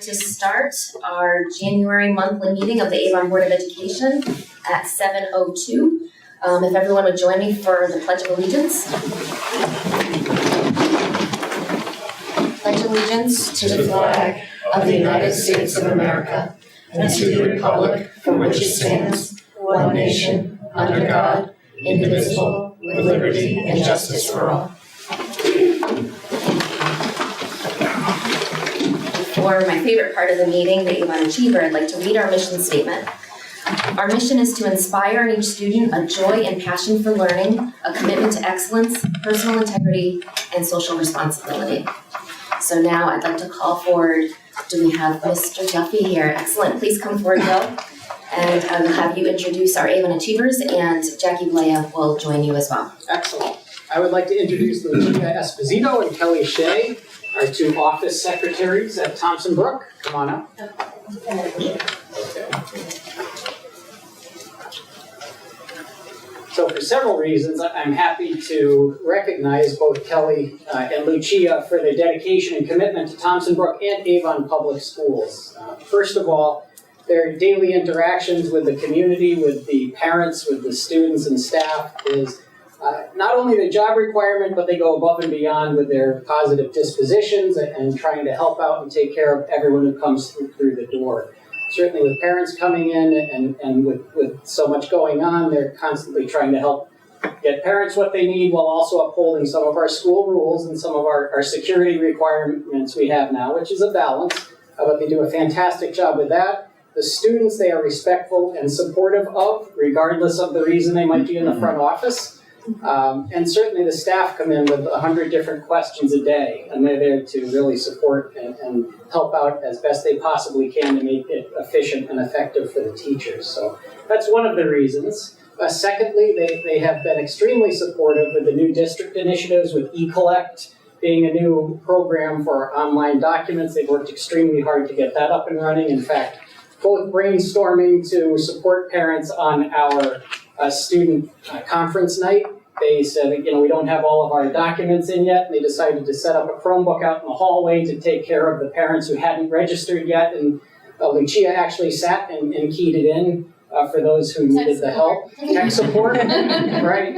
like to start our January monthly meeting of the Avon Board of Education at 7:02. If everyone would join me for the Pledge of Allegiance. Pledge allegiance to the flag of the United States of America and to the republic for which it stands, one nation, under God, indivisible, with liberty and justice for all. For my favorite part of the meeting, the Avon Achiever, I'd like to read our mission statement. Our mission is to inspire in each student a joy and passion for learning, a commitment to excellence, personal integrity, and social responsibility. So now I'd like to call forward, do we have Mr. Duffy here? Excellent, please come forward, Bill. And I will have you introduce our Avon Achievers, and Jackie Blea will join you as well. Excellent. I would like to introduce Lucia Esposito and Kelly Shea, our two office secretaries at Thompson Brook. Come on up. Okay. So for several reasons, I'm happy to recognize both Kelly and Lucia for their dedication and commitment to Thompson Brook and Avon Public Schools. First of all, their daily interactions with the community, with the parents, with the students and staff is not only the job requirement, but they go above and beyond with their positive dispositions and trying to help out and take care of everyone who comes through the door. Certainly with parents coming in and with so much going on, they're constantly trying to help get parents what they need while also upholding some of our school rules and some of our security requirements we have now, which is a balance, but they do a fantastic job with that. The students they are respectful and supportive of, regardless of the reason they might be in the front office. And certainly the staff come in with 100 different questions a day, and they're there to really support and help out as best they possibly can to make it efficient and effective for the teachers. So that's one of the reasons. Secondly, they have been extremely supportive with the new district initiatives, with eCollect being a new program for our online documents. They've worked extremely hard to get that up and running. In fact, both brainstorming to support parents on our student conference night. They said, we don't have all of our documents in yet, and they decided to set up a Chromebook out in the hallway to take care of the parents who hadn't registered yet, and Lucia actually sat and keyed it in for those who needed the help. Tech support, right,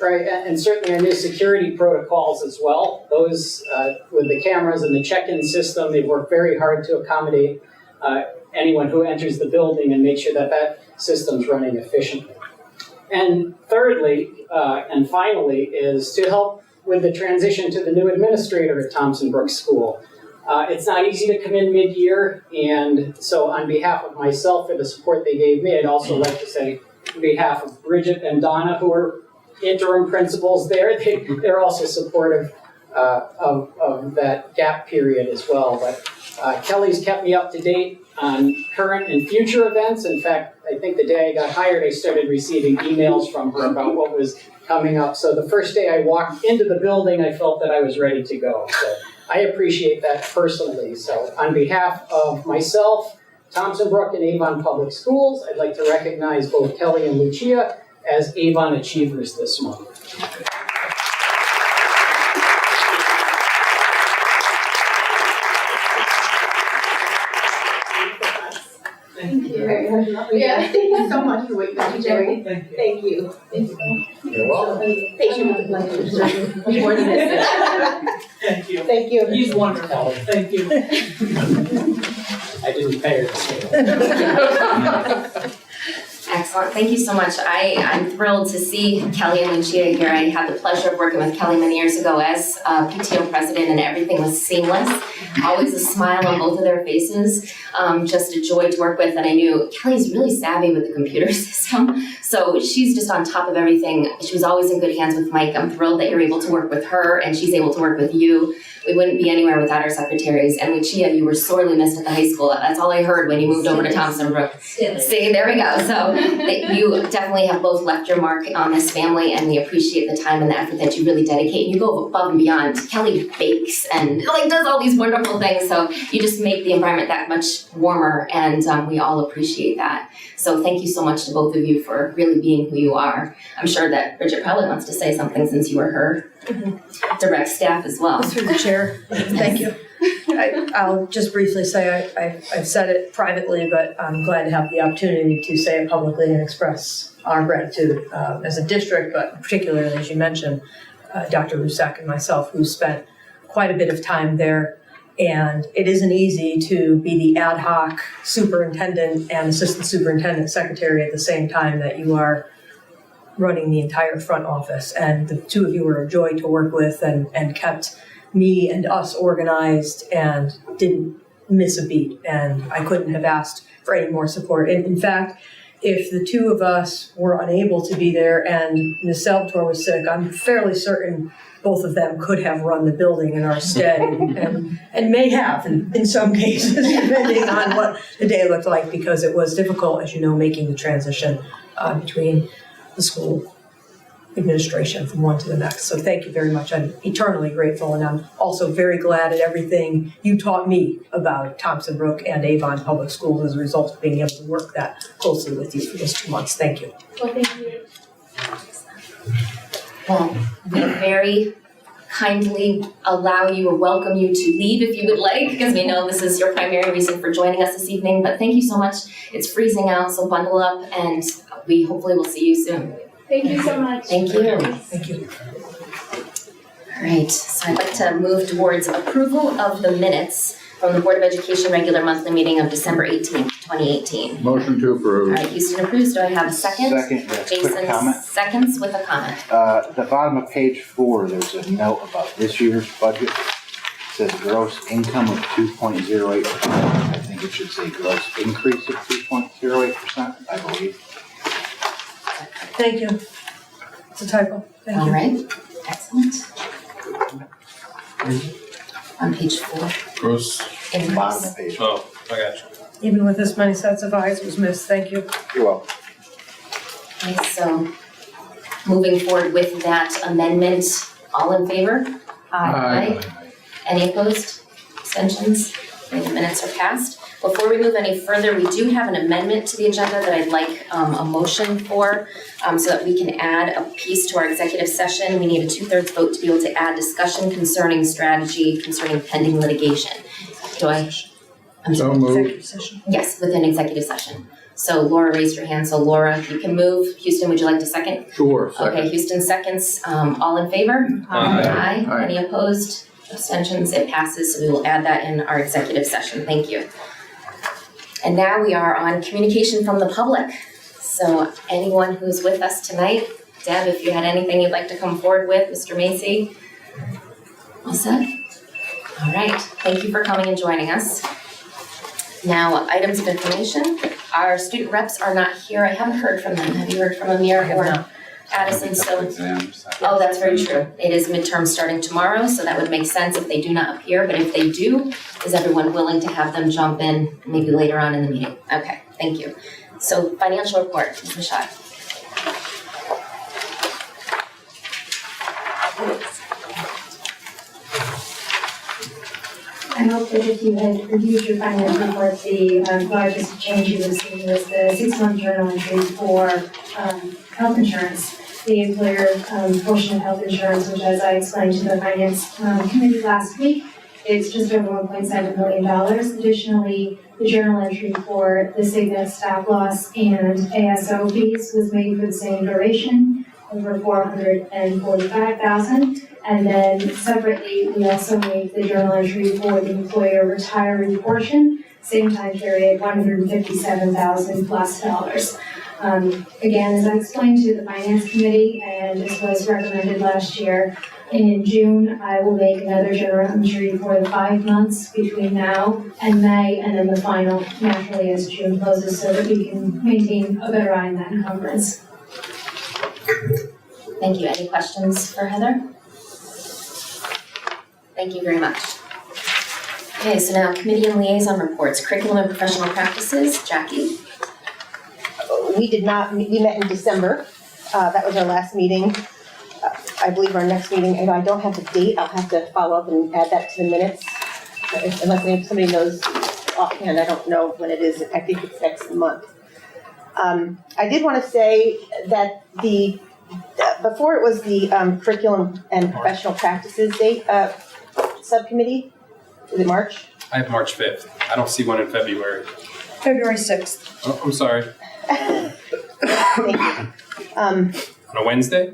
and certainly our new security protocols as well. Those, with the cameras and the check-in system, they've worked very hard to accommodate anyone who enters the building and make sure that system's running efficiently. And thirdly, and finally, is to help with the transition to the new administrator at Thompson Brook School. It's not easy to come in mid-year, and so on behalf of myself for the support they gave me, I'd also like to say on behalf of Bridget and Donna, who are interim principals there, they're also supportive of that gap period as well. But Kelly's kept me up to date on current and future events. In fact, I think the day I got hired, I started receiving emails from her about what was coming up. So the first day I walked into the building, I felt that I was ready to go. So I appreciate that personally. So on behalf of myself, Thompson Brook and Avon Public Schools, I'd like to recognize both Kelly and Lucia as Avon Achievers this month. Thank you. Yeah, thank you so much for what you did, Jerry. Thank you. You're welcome. Patient with language. More than this. Thank you. Thank you. He's wonderful. Thank you. I didn't pay her this year. Excellent, thank you so much. I'm thrilled to see Kelly and Lucia here. I had the pleasure of working with Kelly many years ago as PTO president, and everything was seamless. Always a smile on both of their faces. Just a joy to work with, and I knew Kelly's really savvy with the computer system, so she's just on top of everything. She was always in good hands with Mike. I'm thrilled that you're able to work with her, and she's able to work with you. We wouldn't be anywhere without our secretaries. And Lucia, you were sorely missed at the high school. That's all I heard when you moved over to Thompson Brook. See, there we go. So you definitely have both left your mark on this family, and we appreciate the time and the effort that you really dedicate. You go above and beyond. Kelly bakes and does all these wonderful things. So you just make the environment that much warmer, and we all appreciate that. So thank you so much to both of you for really being who you are. I'm sure that Bridget probably wants to say something since you were her direct staff as well. Through the chair. Thank you. I'll just briefly say, I've said it privately, but I'm glad to have the opportunity to say it publicly and express our gratitude as a district, but particularly, as you mentioned, Dr. Rusak and myself, who spent quite a bit of time there. And it isn't easy to be the ad hoc superintendent and assistant superintendent secretary at the same time that you are running the entire front office. And the two of you were a joy to work with and kept me and us organized and didn't miss a beat. And I couldn't have asked for any more support. And in fact, if the two of us were unable to be there and Ms. Salvatore was sick, I'm fairly certain both of them could have run the building in our stead and may have in some cases, depending on what the day looked like, because it was difficult, as you know, making the transition between the school administration from one to the next. So thank you very much. I'm eternally grateful, and I'm also very glad at everything you taught me about Thompson Brook and Avon Public Schools as a result of being able to work that closely with you for those 2 months. Thank you. Well, thank you. Well, we very kindly allow you or welcome you to leave if you would like, because we know this is your primary reason for joining us this evening. But thank you so much. It's freezing out, so bundle up, and we hopefully will see you soon. Thank you so much. Thank you. Thank you. All right, so I'd like to move towards approval of the minutes from the Board of Education regular monthly meeting of December 18th, 2018. Motion to All approve. right, Houston approves. Do I have a second? Second, yes, quick Jason comment. seconds with a comment. The bottom of page 4, there's a note about this year's budget. It says gross income of 2.08%. I think it should say gross increase of 2.08%, I believe. Thank you. It's a typo. Thank All you. right, excellent. On page 4, Gross. Bottom increase. of page. Oh, I got you. Even with this many sets of eyes was missed. Thank you. You're welcome. Okay, so moving forward with that amendment, all in favor? Aye. Any opposed? Abstentions? Okay, the minutes are passed. Before we move any further, we do have an amendment to the agenda that I'd like a motion for, so that we can add a piece to our executive session. We need a 2/3 vote to be able to add discussion concerning strategy concerning pending litigation. Do I? I'm So sorry. moved. Executive session. Yes, within executive session. So Laura raised her hand, so Laura, you can move. Houston, would you like to second? Sure, Okay, second. Houston seconds. All in favor? Aye. Aye. Any opposed? Abstentions? It passes, so we will add that in our executive session. Thank you. And now we are on communication from the public. So anyone who's with us tonight, Deb, if you had anything you'd like to come forward with, Mr. Macy? All set? All right, thank you for coming and joining us. Now, items of information. Our student reps are not here. I haven't heard from them. Have you heard from Amir or Addison? So, oh, that's very true. It is midterm starting tomorrow, so that would make sense if they do not appear. But if they do, is everyone willing to have them jump in maybe later on in the meeting? Okay, thank you. So financial report, Ms. Mashad. I hope that if you had reviewed your finance report, the largest change you would have seen was the 6-month journal entry for health insurance. The employer portion of health insurance, which, as I explained to the finance committee last week, is just over $1.7 million. Additionally, the journal entry for the Cigna stop loss and ASO fees was made for the same duration, over $445,000. And then separately, we also made the journal entry for the employer retiree portion, same time period, $157,000 plus dollars. Again, as I explained to the finance committee, and this was recommended last year, in June, I will make another journal entry for the 5 months between now and May, and then the final naturally as June closes, so that we can maintain a better eye on that encumbrance. Thank you. Any questions for Heather? Thank you very much. Okay, so now committee and liaison reports, curriculum and professional practices. Jackie? We did not, we met in December. That was our last meeting. I believe our next meeting, and I don't have the date, I'll have to follow up and add that to the minutes. Unless somebody knows offhand, I don't know when it is. I think it's next month. I did want to say that before it was the curriculum and professional practices date, subcommittee, is it March? I have March 5th. I don't see one in February. February 6th. Oh, I'm sorry. Thank you. On a Wednesday?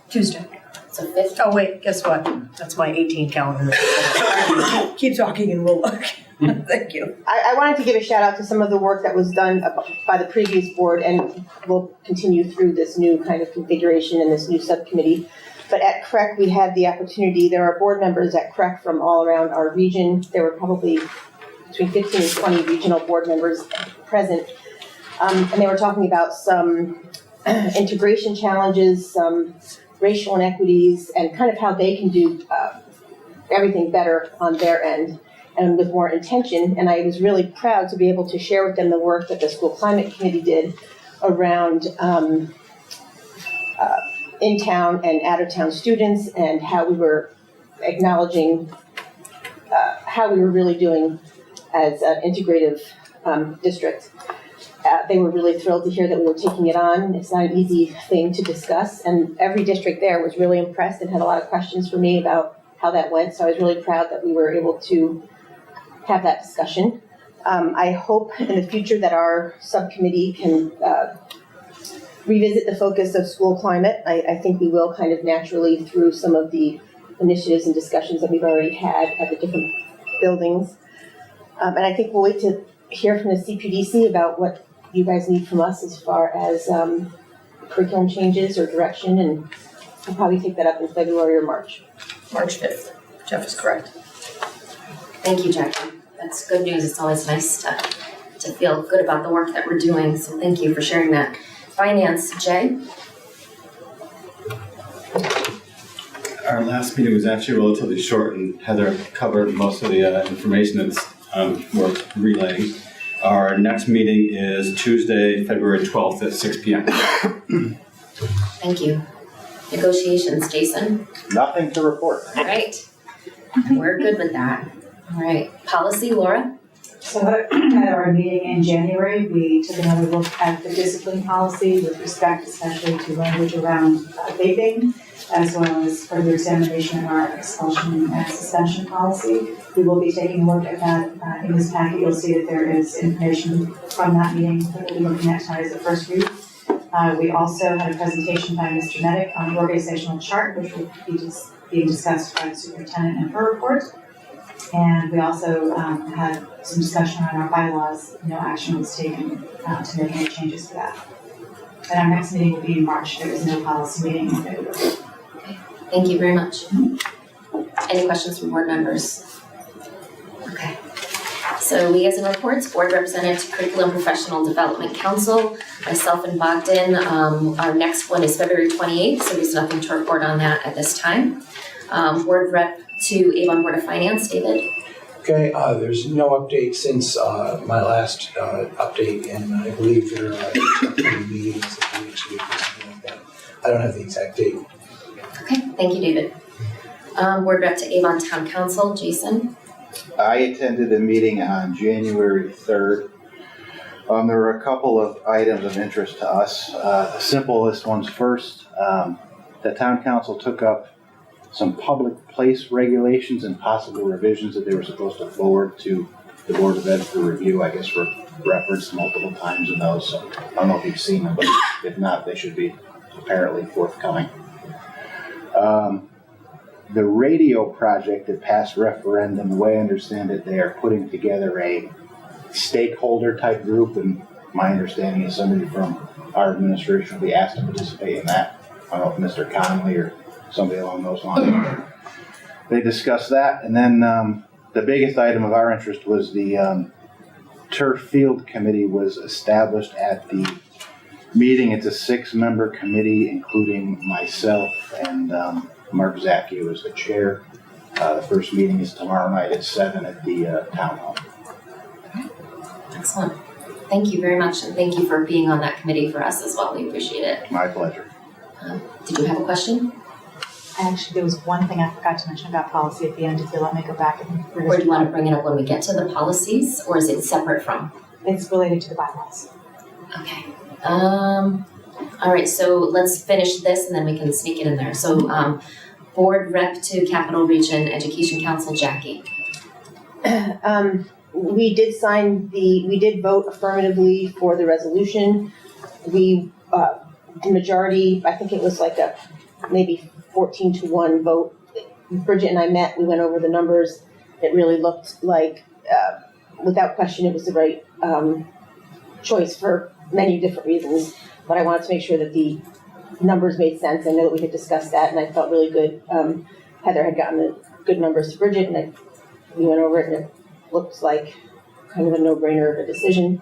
Tuesday. So 5th. Oh, wait, guess what? That's my 18 calendar. Keep talking and we'll look. Thank you. I wanted to give a shout out to some of the work that was done by the previous board and will continue through this new kind of configuration and this new subcommittee. But at CREC, we had the opportunity, there are board members at CREC from all around our region. There were probably between 15 and 20 regional board members present. And they were talking about some integration challenges, some racial inequities, and kind of how they can do everything better on their end and with more intention. And I was really proud to be able to share with them the work that the School Climate Committee did around in-town and out-of-town students and how we were acknowledging how we were really doing as an integrative district. They were really thrilled to hear that we were taking it on. It's not an easy thing to discuss, and every district there was really impressed and had a lot of questions for me about how that went, so I was really proud that we were able to have that discussion. I hope in the future that our subcommittee can revisit the focus of school climate. I think we will kind of naturally through some of the initiatives and discussions that we've already had at the different buildings. And I think we'll wait to hear from the CPDC about what you guys need from us as far as curriculum changes or direction, and we'll probably take that up in February or March. March 5th. Jeff is correct. Thank you, Jackie. That's good news. It's always nice to feel good about the work that we're doing. So thank you for sharing that. Finance, Jay? Our last meeting was actually relatively short, and Heather covered most of the information that's worth relaying. Our next meeting is Tuesday, February 12th at 6 p.m. Thank you. Negotiations, Jason? Nothing to report. All right. We're good with that. All right. Policy, Laura? So at our meeting in January, we took another look at the discipline policy with respect especially to language around vaping, as well as further examination of our expulsion and suspension policy. We will be taking a look at that in this packet. You'll see that there is information from that meeting that we'll be looking at tonight as a first read. We also had a presentation by Mr. Medic on the organizational chart, which will be being discussed by the superintendent in her report. And we also had some discussion on our bylaws. No action was taken to make any changes to that. And our next meeting will be in March. There is no policy meeting in February. Okay. Thank you very much. Any questions from board members? Okay. So liaison reports, board representative to Curriculum Professional Development Council, myself and Bogdan. Our next one is February 28th, so there's nothing to report on that at this time. Board rep to Avon Board of Finance, David. Okay, there's no update since my last update, and I believe there are upcoming meetings a few weeks ago or something like that. I don't have the exact date. Okay, thank you, David. Board rep to Avon Town Council, Jason. I attended a meeting on January 3rd. There were a couple of items of interest to us. The simplest ones first. The town council took up some public place regulations and possible revisions that they were supposed to forward to the Board of Ed for review. I guess were referenced multiple times in those, so I don't know if you've seen them, but if not, they should be apparently forthcoming. The radio project that passed referendum, the way I understand it, they are putting together a stakeholder type group, and my understanding is somebody from our administration will be asked to participate in that. I don't know if Mr. Connolly or somebody along those lines. They discussed that, and then the biggest item of our interest was the turf field committee was established at the meeting. It's a 6-member committee, including myself and Mark Zacchio as the chair. The first meeting is tomorrow night at 7 at the town hall. Excellent. Thank you very much, and thank you for being on that committee for us as well. We appreciate it. My pleasure. Did you have a question? Actually, there was one thing I forgot to mention about policy at the end. If you'll let me go back and Or do you want to bring it up when we get to the policies, or is it separate from? it's related to the bylaws. Okay. All right, so let's finish this and then we can sneak it in there. So board rep to Capital Region Education Council, Jackie. We did vote affirmatively for the resolution. The majority, I think it was like a maybe 14-1 vote. Bridget and I met, we went over the numbers. It really looked like, without question, it was the right choice for many different reasons. But I wanted to make sure that the numbers made sense. I know that we had discussed that, and I felt really good. Heather had gotten the good numbers to Bridget, and we went over it, and it looks like kind of a no-brainer of a decision.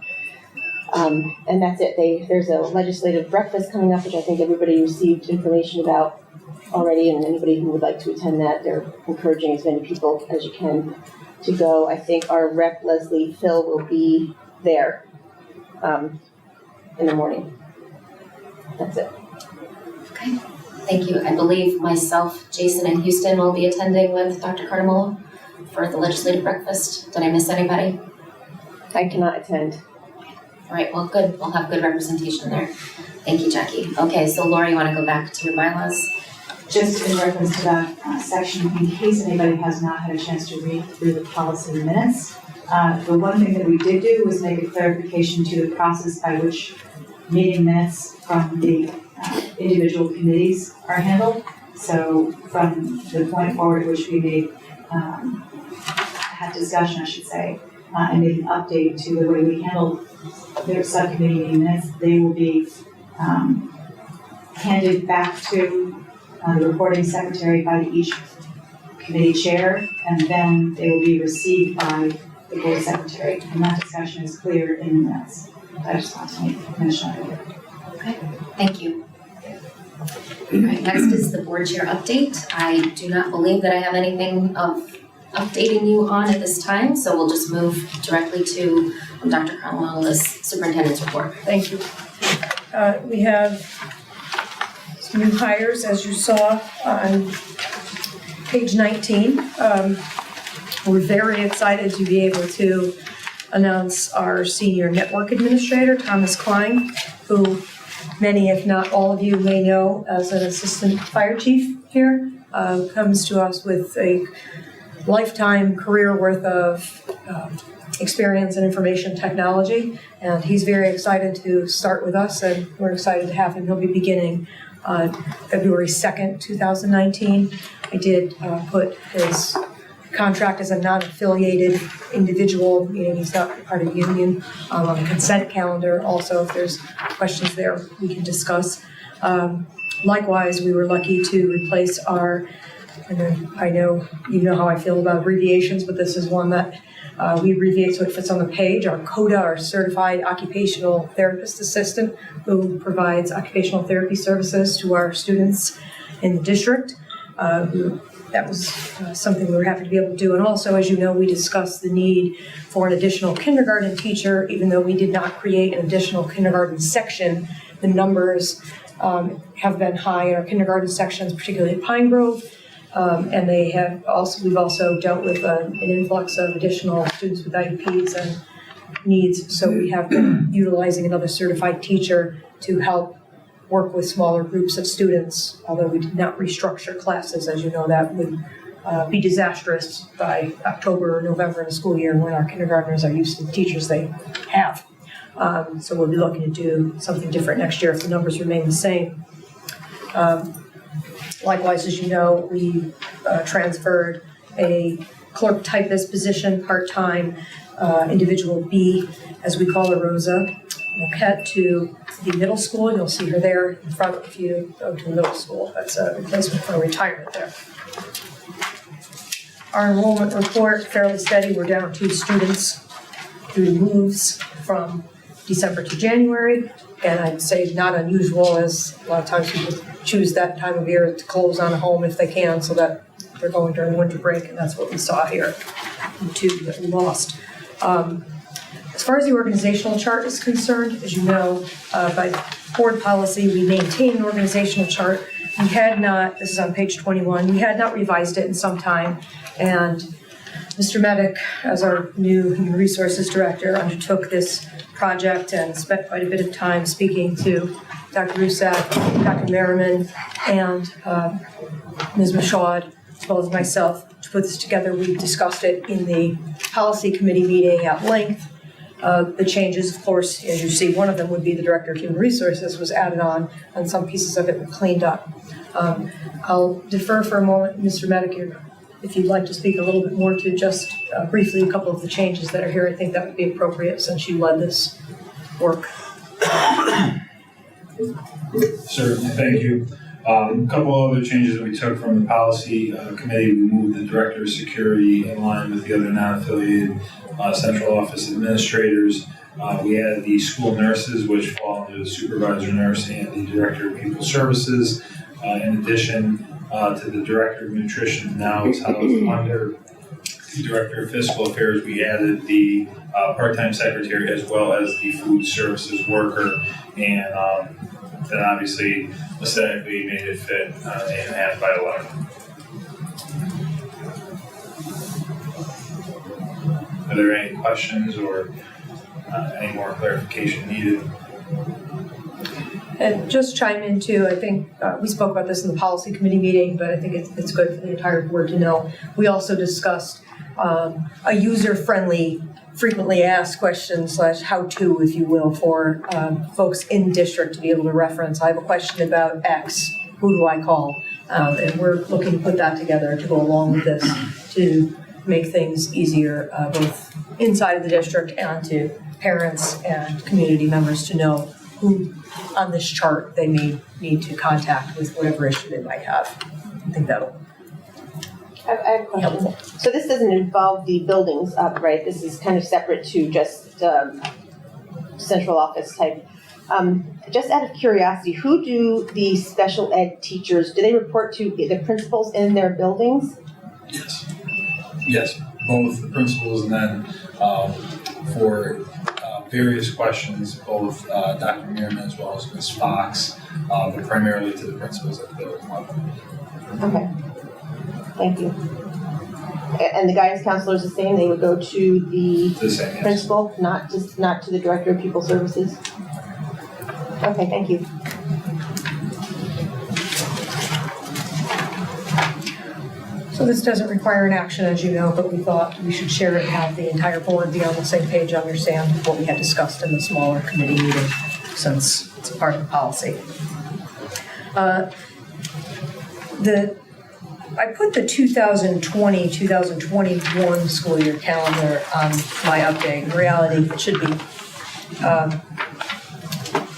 And that's it. There's a legislative breakfast coming up, which I think everybody received information about already, and anybody who would like to attend that, they're encouraging as many people as you can to go. I think our rep, Leslie Phil, will be there in the morning. That's it. Okay, thank you. I believe myself, Jason, and Houston will be attending with Dr. Cardamolo for the legislative breakfast. Did I miss anybody? I cannot attend. All right, well, good. We'll have good representation there. Thank you, Jackie. Okay, so Laura, you want to go back to your bylaws? Just in reference to that section, in case anybody has not had a chance to read through the policy minutes, the one thing that we did do was make a clarification to the process by which meeting minutes from the individual committees are handled. So from the point forward at which we had discussion, I should say, and made an update to the way we handle their subcommittee meeting minutes, they will be handed back to the recording secretary by each committee chair, and then they will be received by the board secretary. And that discussion is clear in the minutes. I just want to mention that. Okay, thank you. All right, next is the board chair update. I do not believe that I have anything of updating you on at this time, so we'll just move directly to Dr. Cardamolo's superintendent's report. Thank you. We have some new hires, as you saw on page 19. We're very excited to be able to announce our senior network administrator, Thomas Klein, who many, if not all of you, may know as an assistant fire chief here, comes to us with a lifetime career worth of experience in information technology, and he's very excited to start with us, and we're excited to have him. He'll be beginning February 2nd, 2019. I did put his contract as a non-affiliated individual, meaning he's not part of the union, on the consent calendar. Also, if there's questions there, we can discuss. Likewise, we were lucky to replace our, and I know you know how I feel about abbreviations, but this is one that we abbreviate so it fits on the page. Our CODA, our Certified Occupational Therapist Assistant, who provides occupational therapy services to our students in the district. That was something we were happy to be able to do. And also, as you know, we discussed the need for an additional kindergarten teacher, even though we did not create an additional kindergarten section. The numbers have been high in our kindergarten sections, particularly at Pine Grove. And we've also dealt with an influx of additional students with IEPs and needs. So we have been utilizing another certified teacher to help work with smaller groups of students, although we did not restructure classes. As you know, that would be disastrous by October or November in the school year when our kindergartners are used to the teachers they have. So we'll be looking to do something different next year if the numbers remain the same. Likewise, as you know, we transferred a clerk typist position, part-time, individual B, as we call her, Rosa Moquette, to the middle school. You'll see her there in front if you go to the middle school. That's a replacement for a retirement there. Our enrollment report, fairly steady. We're down 2 students due to moves from December to January. And I'd say not unusual, as a lot of times people choose that time of year to close on a home if they can, so that they're going during winter break, and that's what we saw here, the 2 that we lost. As far as the organizational chart is concerned, as you know, by board policy, we maintain an organizational chart. We had not, this is on page 21, we had not revised it in some time, and Mr. Medic, as our new Human Resources Director, undertook this project and spent quite a bit of time speaking to Dr. Rusak, Dr. Merriman, and Ms. Michaud as well as myself, to put this together. We discussed it in the policy committee meeting at length. The changes, of course, as you see, one of them would be the Director of Human Resources was added on, and some pieces of it were cleaned up. I'll defer for a moment, Mr. Medic, if you'd like to speak a little bit more to just briefly a couple of the changes that are here. I think that would be appropriate since you led this work. Certainly, thank you. A couple other changes that we took from the policy committee. We moved the director of security in line with the other non-affiliated central office administrators. We added the school nurses, which fall under the supervisor nurse and the director of pupil services. In addition to the director of nutrition, now is housed under the director of fiscal affairs. We added the part-time secretary as well as the food services worker, and then obviously aesthetically made it fit and add by 11. Are there any questions or any more clarification needed? And just chime in too, I think we spoke about this in the policy committee meeting, but I think it's good for the entire board to know. We also discussed a user-friendly, frequently asked questions / how-to, if you will, for folks in district to be able to reference. I have a question about X, who do I call? And we're looking to put that together to go along with this to make things easier, both inside of the district and to parents and community members to know who on this chart they may need to contact with whatever issue they might have. I think that'll I have a question. So this doesn't involve the buildings, right? This is kind of separate to just central office type. Just out of curiosity, who do the special ed teachers, do they report to the principals in their buildings? Yes, both the principals and then for various questions, both Dr. Meerman as well as Ms. Fox, but primarily to the principals at the building level. Okay, thank you. And the guidance counselor is the same, they would go to the same, yes. principal, not to the director of pupil services? Okay, thank you. So this doesn't require an action, as you know, but we thought we should share it and have the entire board be on the same page, understand what we had discussed in the smaller committee meeting, since it's a part of the policy. I put the 2020-2021 school year calendar on my update. In reality, it should be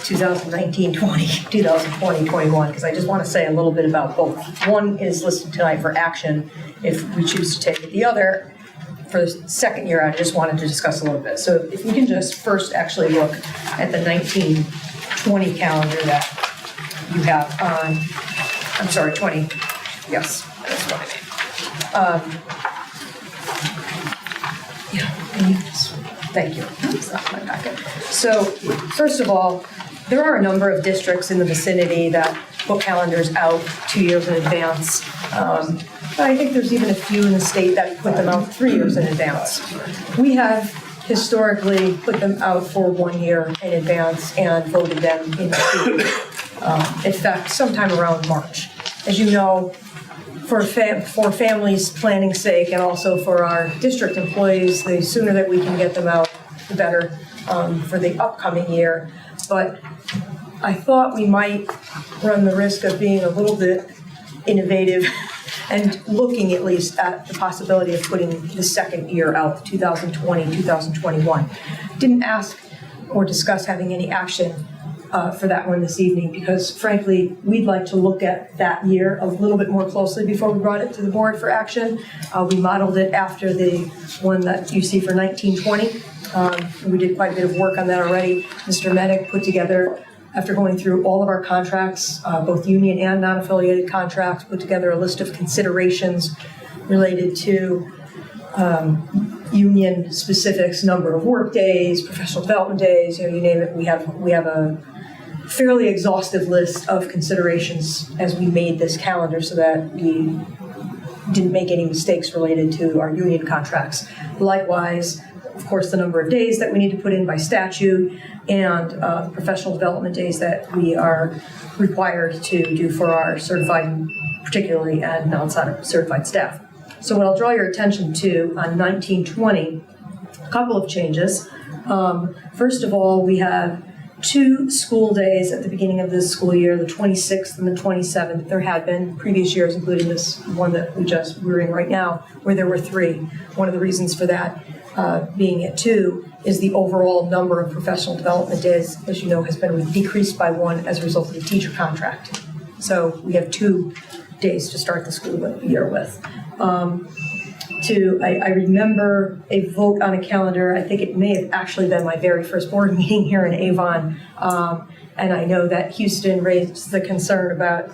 2019-20, 2020-21, because I just want to say a little bit about both. One is listed tonight for action if we choose to take it. The other, for the second year, I just wanted to discuss a little bit. So if we can just first actually look at the 19-20 calendar that you have on, I'm sorry, 20, yes, that's what I mean. Thank you. It's not my packet. So first of all, there are a number of districts in the vicinity that put calendars out 2 years in advance. But I think there's even a few in the state that put them out 3 years in advance. We have historically put them out for 1 year in advance and voted them into effect sometime around March. As you know, for families' planning's sake and also for our district employees, the sooner that we can get them out, the better for the upcoming year. But I thought we might run the risk of being a little bit innovative and looking at least at the possibility of putting the second year out, 2020, 2021. Didn't ask or discuss having any action for that one this evening because frankly, we'd like to look at that year a little bit more closely before we brought it to the board for action. We modeled it after the one that you see for 1920. We did quite a bit of work on that already. Mr. Medic put together, after going through all of our contracts, both union and non-affiliated contracts, put together a list of considerations related to union specifics, number of work days, professional development days, you name it. We have a fairly exhaustive list of considerations as we made this calendar so that we didn't make any mistakes related to our union contracts. Likewise, of course, the number of days that we need to put in by statute and the professional development days that we are required to do for our certified particularly, and outside certified staff. So what I'll draw your attention to on 1920, a couple of changes. First of all, we have 2 school days at the beginning of this school year, the 26th and the 27th. There had been previous years, including this one that we're in right now, where there were 3. One of the reasons for that being at 2 is the overall number of professional development days, as you know, has been decreased by 1 as a result of the teacher contract. So we have 2 days to start the school year with. I remember a vote on a calendar. I think it may have actually been my very first board meeting here in Avon. And I know that Houston raised the concern about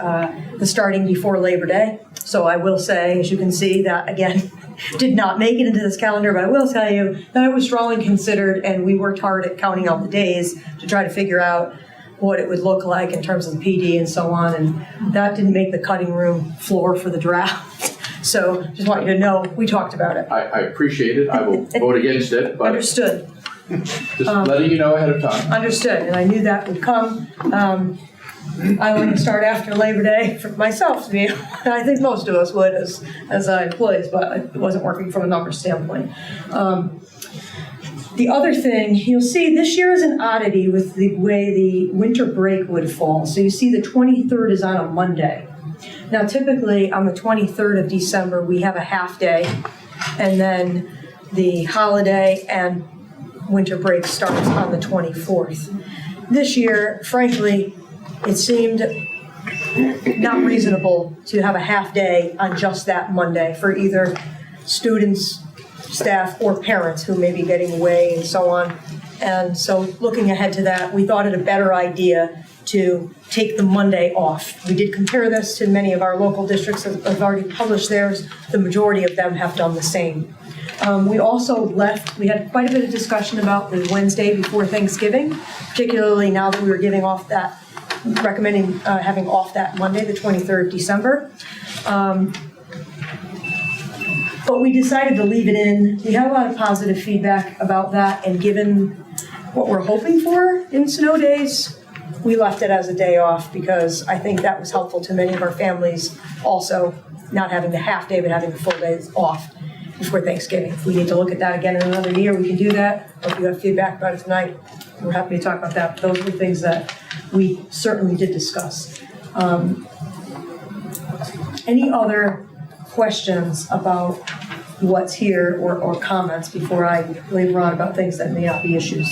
the starting before Labor Day. So I will say, as you can see, that again, did not make it into this calendar, but I will tell you that it was strongly considered, and we worked hard at counting out the days to try to figure out what it would look like in terms of the PD and so on. And that didn't make the cutting room floor for the draft. So just want you to know, we talked about it. I appreciate it. I will vote against it, but Understood. just letting you know ahead of time. Understood, and I knew that would come. I want to start after Labor Day for myself, to be, and I think most of us would as employees, but it wasn't working from a numbers standpoint. The other thing, you'll see this year is an oddity with the way the winter break would fall. So you see the 23rd is on a Monday. Now typically on the 23rd of December, we have a half day, and then the holiday and winter break starts on the 24th. This year, frankly, it seemed not reasonable to have a half day on just that Monday for either students, staff, or parents who may be getting away and so on. And so looking ahead to that, we thought it a better idea to take the Monday off. We did compare this to many of our local districts that have already published theirs. The majority of them have done the same. We also we had quite a bit of discussion about the Wednesday before Thanksgiving, particularly now that we were recommending having off that Monday, the 23rd of December. But we decided to leave it in. We had a lot of positive feedback about that, and given what we're hoping for in snow days, we left it as a day off because I think that was helpful to many of our families also, not having the half day, but having the full days off before Thanksgiving. If we need to look at that again in another year, we can do that. Or if you have feedback about it tonight, we're happy to talk about that. Those were things that we certainly did discuss. Any other questions about what's here or comments before I labor on about things that may not be issues?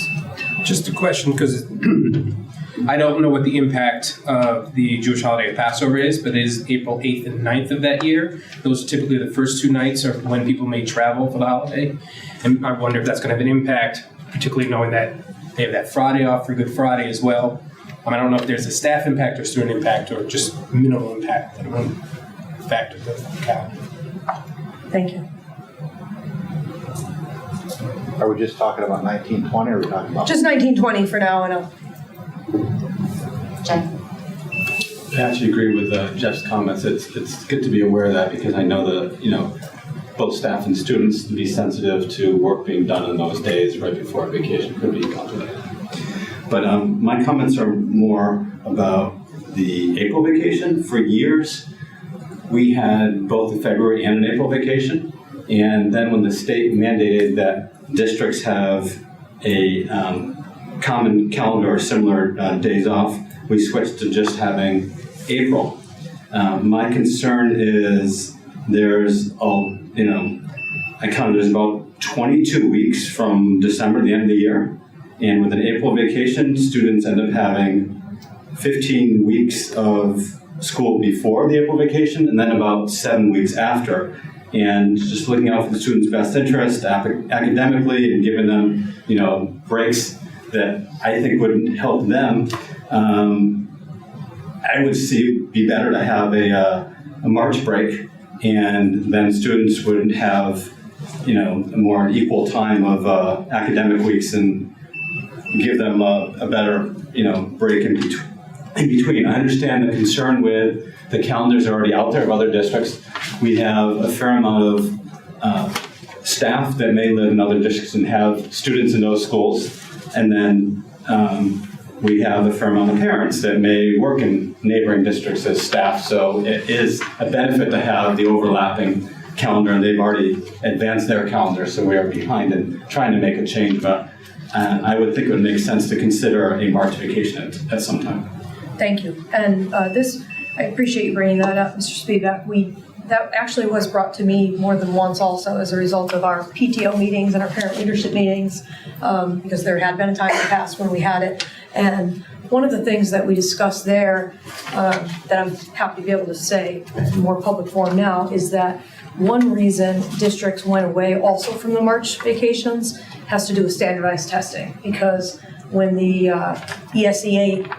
Just a question, because I don't know what the impact of the Jewish holiday of Passover is, but it is April 8th and 9th of that year. Those are typically the first 2 nights are when people may travel for the holiday. And I wonder if that's going to have an impact, particularly knowing that they have that Friday off for Good Friday as well. I don't know if there's a staff impact or student impact or just minimal impact that won't factor the calendar. Thank you. Are we just talking about 1920 or are we talking about? Just 1920 for now, and I'll. Jen? I actually agree with Jeff's comments. It's good to be aware of that because I know that, both staff and students to be sensitive to work being done on those days right before vacation could be complicated. But my comments are more about the April vacation. For years, we had both a February and an April vacation. And then when the state mandated that districts have a common calendar or similar days off, we switched to just having April. My concern is there's there's about 22 weeks from December, the end of the year. And with an April vacation, students end up having 15 weeks of school before the April vacation and then about 7 weeks after. And just looking out for the students' best interest academically and giving them, breaks that I think would help them, I would be better to have a March break, and then students would have, a more equal time of academic weeks and give them a better, break in between. I understand the concern with the calendars already out there of other districts. We have a fair amount of staff that may live in other districts and have students in those schools. And then we have the firm on the parents that may work in neighboring districts as staff, so it is a benefit to have the overlapping calendar, and they've already advanced their calendar, so we are behind in trying to make a change, but I would think it would make sense to consider a March vacation at some time. Thank you. And I appreciate you bringing that up, Mr. Spivak. That actually was brought to me more than once also as a result of our PTO meetings and our parent leadership meetings, because there had been a time in the past when we had it. And one of the things that we discussed there that I'm happy to be able to say in more public forum now is that one reason districts went away also from the March vacations has to do with standardized testing, because when the ESEA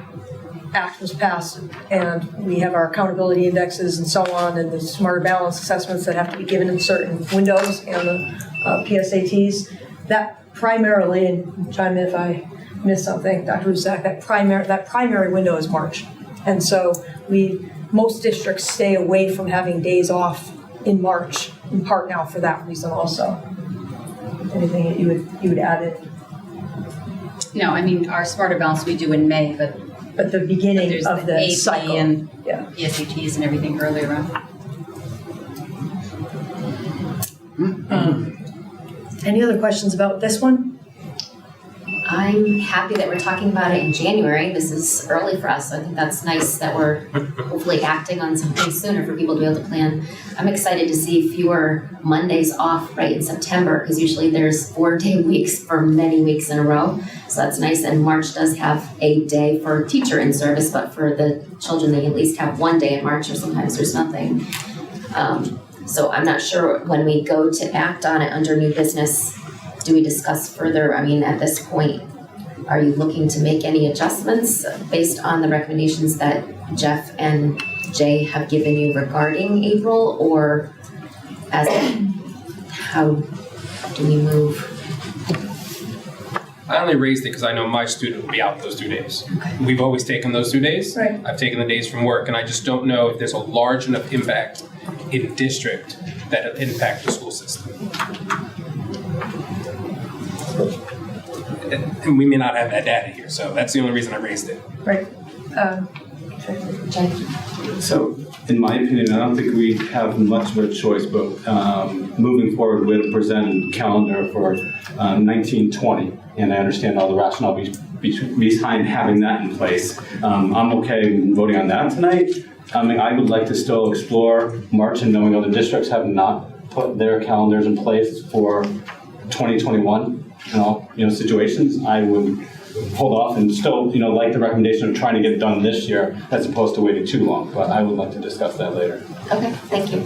Act was passed and we have our accountability indexes and so on, and the smarter balance assessments that have to be given in certain windows and the PSATs, that primarily, and chime in if I miss something, Dr. Rusak, that primary window is March. And so most districts stay away from having days off in March, in part now for that reason also. Anything that you would add in? No, I mean, our smarter balance we do in May, but the beginning of the AP cycle. And yeah. PSATs and everything earlier on. Any other questions about this one? I'm happy that we're talking about it in January. This is early for us, so I think that's nice that we're hopefully acting on something sooner for people to be able to plan. I'm excited to see fewer Mondays off right in September, because usually there's 4-day weeks for many weeks in a row. So that's nice. And March does have a day for teacher in service, but for the children, they at least have one day in March, or sometimes there's nothing. So I'm not sure when we go to act on it under new business, do we discuss further? I mean, at this point, are you looking to make any adjustments based on the recommendations that Jeff and Jay have given you regarding April, or how do we move? I only raised it because I know my student will be out those 2 days. Okay. We've always taken those 2 days. Right. I've taken the days from work, and I just don't know if there's a large enough impact in district that it'll impact the school system. And we may not have that data here, so that's the only reason I raised it. Right. Jay? So, in my opinion, I don't think we have much of a choice, but moving forward with the presented calendar for 1920, and I understand all the rationale behind having that in place. I'm okay voting on that tonight. I mean, I would like to still explore March, and knowing other districts have not put their calendars in place for 2021, situations, I would hold off and still, like the recommendation of trying to get it done this year as opposed to waiting too long, but I would like to discuss that later. Okay, thank you.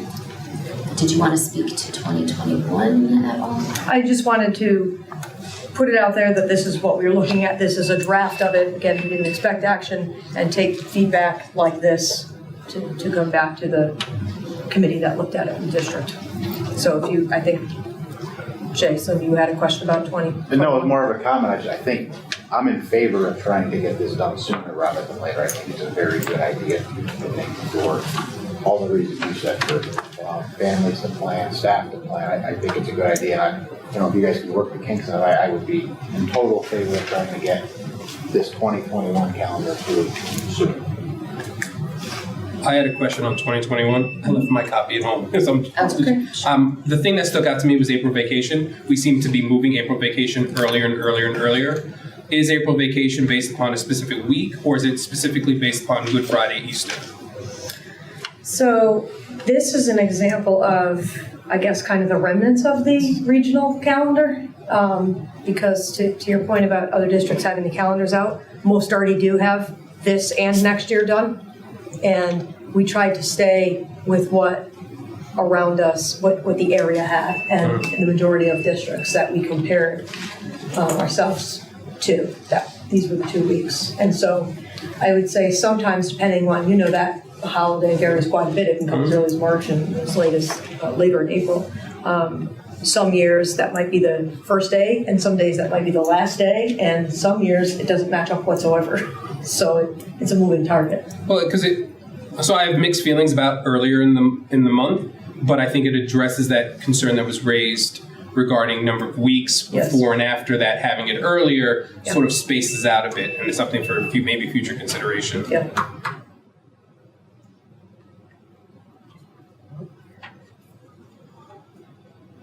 Did you want to speak to 2021 at all? I just wanted to put it out there that this is what we're looking at. This is a draft of it. Again, we didn't expect action, and take feedback like this to come back to the committee that looked at it in the district. So I think, Jay, so you had a question about 20? No, it's more of a comment. I think I'm in favor of trying to get this done sooner rather than later. I think it's a very good idea. I think for all the reasons you said, for families to plan, staff to plan, I think it's a good idea. And if you guys can work the kinks out, I would be in total favor of trying to get this 2021 calendar approved soon. I had a question on 2021. I left my copy at home. Okay. The thing that stuck out to me was April vacation. We seem to be moving April vacation earlier and earlier and earlier. Is April vacation based upon a specific week, or is it specifically based upon Good Friday, Easter? So this is an example of, I guess, kind of the remnants of the regional calendar. Because to your point about other districts having the calendars out, most already do have this and next year done. And we tried to stay with what around us, what the area had, and the majority of districts that we compared ourselves to, that these were the 2 weeks. And so I would say sometimes, depending on, that the holiday varies quite a bit. It can come as early as March and as late as later in April. Some years that might be the first day, and some days that might be the last day, and some years it doesn't match up whatsoever. So it's a moving target. Well, so I have mixed feelings about earlier in the month, but I think it addresses that concern that was raised regarding number of weeks Yes. before and after that, having it earlier Yeah. sort of spaces out a bit, and it's something for maybe future consideration. Yeah.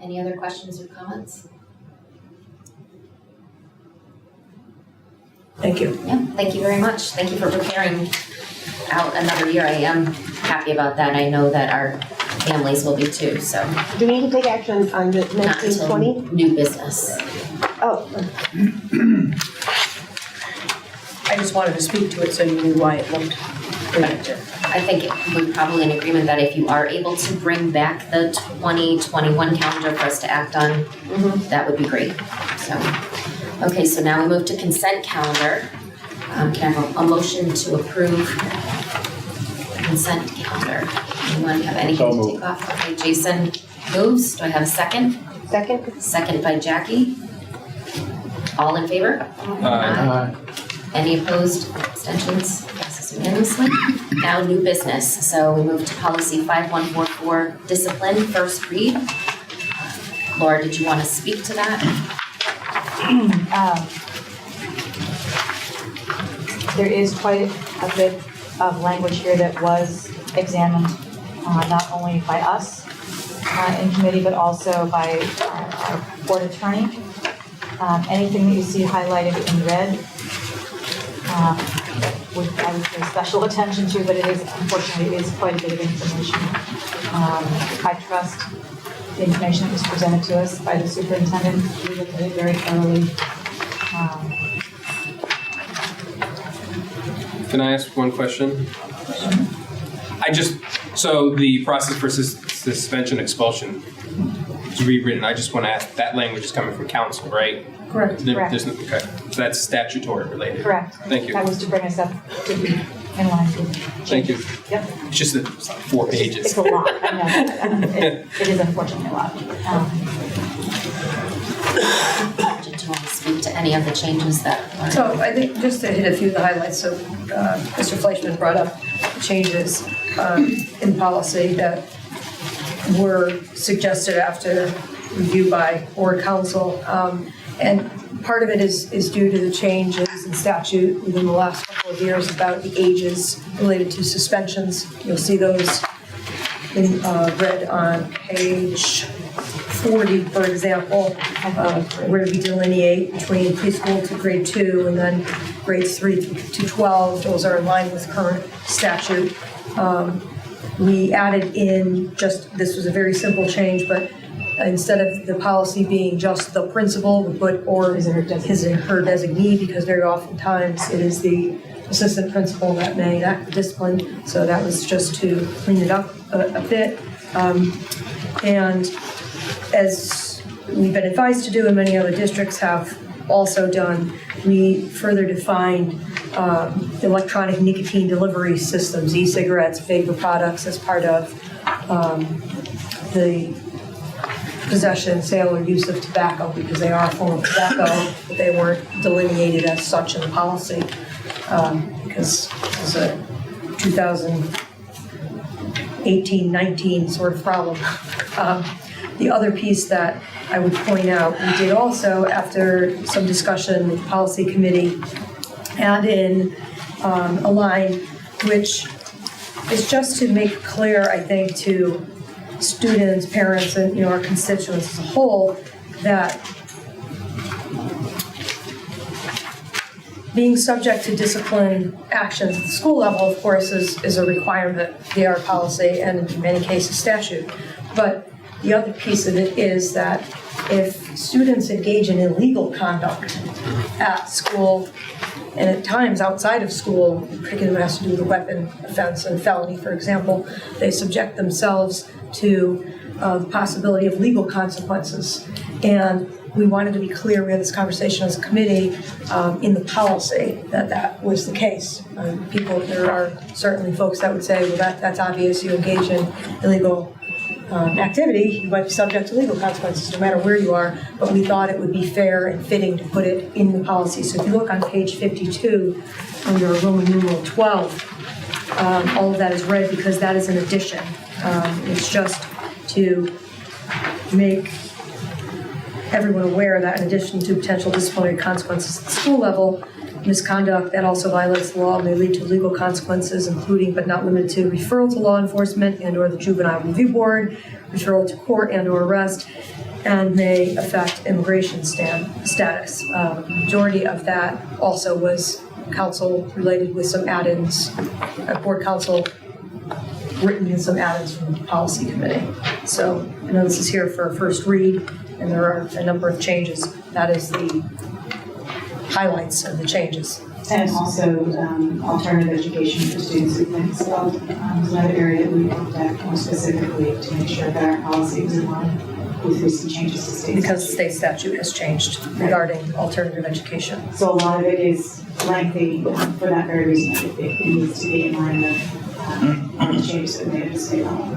Any other questions or comments? Thank you. Yeah, thank you very much. Thank you for preparing out another year. I am happy about that. I know that our families will be too, so Do we need to take action on the not until 1920? new business. Oh, I just wanted to speak to it so you knew why it looked predictive. I think we're probably in agreement that if you are able to bring back the 2021 calendar for us to act on, that would be great. So, okay, so now we move to consent calendar. Can I have a motion to approve consent calendar? Anyone have anything to take off? Okay, Jason moves. Do I have a second? second? Second by Jackie. All in favor? Any opposed? Abstentions? Passes unanimously. Now new business. So we move to policy 5144, discipline, first read. Laura, did you want to speak to that? There is quite a bit of language here that was examined, not only by us in committee, but also by our board attorney. Anything that you see highlighted in red, I would pay special attention to, but it is, unfortunately, it is quite a bit of information. I trust the information that was presented to us by the superintendent. We looked at it very thoroughly. Can I ask one question? So the process for suspension expulsion is rewritten. I just want to ask, that language is coming from council, right? Correct. Correct. Okay, so that's statutory related. Correct. Thank you. That was to bring us up to be in line with. Thank you. Yep. It's just that it's like 4 pages. It's a lot, I know. It is unfortunately a lot. Did you want to speak to any of the changes that are? So I think just to hit a few of the highlights, so Mr. Fleischman brought up changes in policy that were suggested after review by board council. And part of it is due to the changes in statute within the last couple of years about the ages related to suspensions. You'll see those in red on page 40, for example, where we delineate between preschool to grade 2 and then grades 3 to 12. Those are in line with current statute. We added in this was a very simple change, but instead of the policy being just the principal, we put or his and her designee, because very oftentimes it is the assistant principal that may enact the discipline. So that was just to clean it up a bit. And as we've been advised to do, and many other districts have also done, we further defined electronic nicotine delivery systems, e-cigarettes, vapor products, as part of the possession, sale, or use of tobacco, because they are a form of tobacco, but they weren't delineated as such in the policy, because it was a 2018-19 sort of problem. The other piece that I would point out, we did also, after some discussion with the policy committee, add in a line which is just to make clear, I think, to students, parents, and our constituents as a whole, that being subject to discipline actions at the school level, of course, is a requirement via our policy and in many cases statute. But the other piece of it is that if students engage in illegal conduct at school and at times outside of school, particularly when it has to do with a weapon offense and felony, for example, they subject themselves to the possibility of legal consequences. And we wanted to be clear, we had this conversation as a committee in the policy that was the case. There are certainly folks that would say, well, that's obvious, you engage in illegal activity, you might be subject to legal consequences no matter where you are, but we thought it would be fair and fitting to put it in the policy. So if you look on page 52, under Roman numeral 12, all of that is red because that is an addition. It's just to make everyone aware that in addition to potential disciplinary consequences at the school level, misconduct that also violates the law may lead to legal consequences, including but not limited to referral to law enforcement and/or the Juvenile Review Board, referral to court and/or arrest, and may affect immigration status. Majority of that also was counsel related with some add-ins, board counsel written in some add-ins from the policy committee. So I know this is here for a first read, and there are a number of changes. That is the highlights of the changes. And also alternative education for students who think as well. Is another area that we looked at more specifically to make sure that our policy is in line with recent changes to state because state statute has changed regarding alternative education. So a lot of it is lengthy for that very reason. It needs to be in line with the changes that we made at the state level.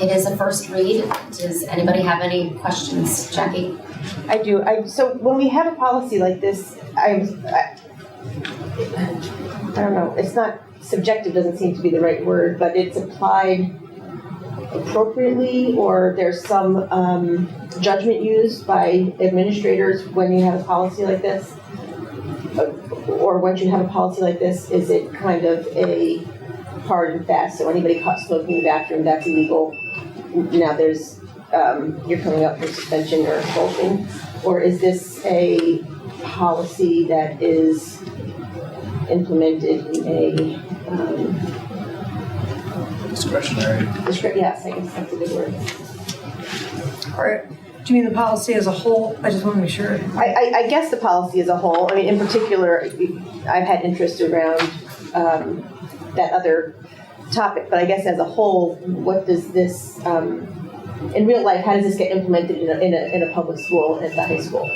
It is a first read. Does anybody have any questions? Jackie? I do. So when we have a policy like this, I don't know, it's not subjective, doesn't seem to be the right word, but it's applied appropriately, or there's some judgment used by administrators when you have a policy like this? Or once you have a policy like this, is it kind of a hard and fast, so anybody caught smoking in the bathroom, that's illegal? Now there's, you're coming up for suspension or expulsion? Or is this a policy that is implemented in a Discretionary. Yes, I guess that's a good word. Or do you mean the policy as a whole? I just want to make sure. I guess the policy as a whole. I mean, in particular, I've had interest around that other topic, but I guess as a whole, what does this, in real life, how does this get implemented in a public school and at the high school?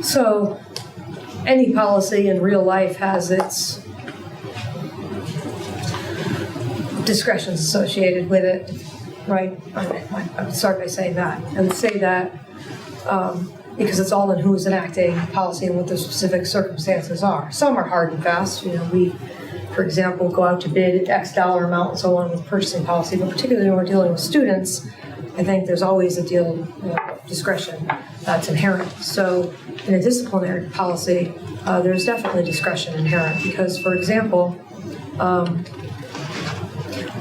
So any policy in real life has its discretions associated with it, right? I would start by saying that. I would say that because it's all in who's enacting policy and what the specific circumstances are. Some are hard and fast. You know, we, for example, go out to bid X dollar amount and so on with purchasing policy, but particularly when we're dealing with students, I think there's always a deal of discretion that's inherent. So in a disciplinary policy, there's definitely discretion inherent because, for example,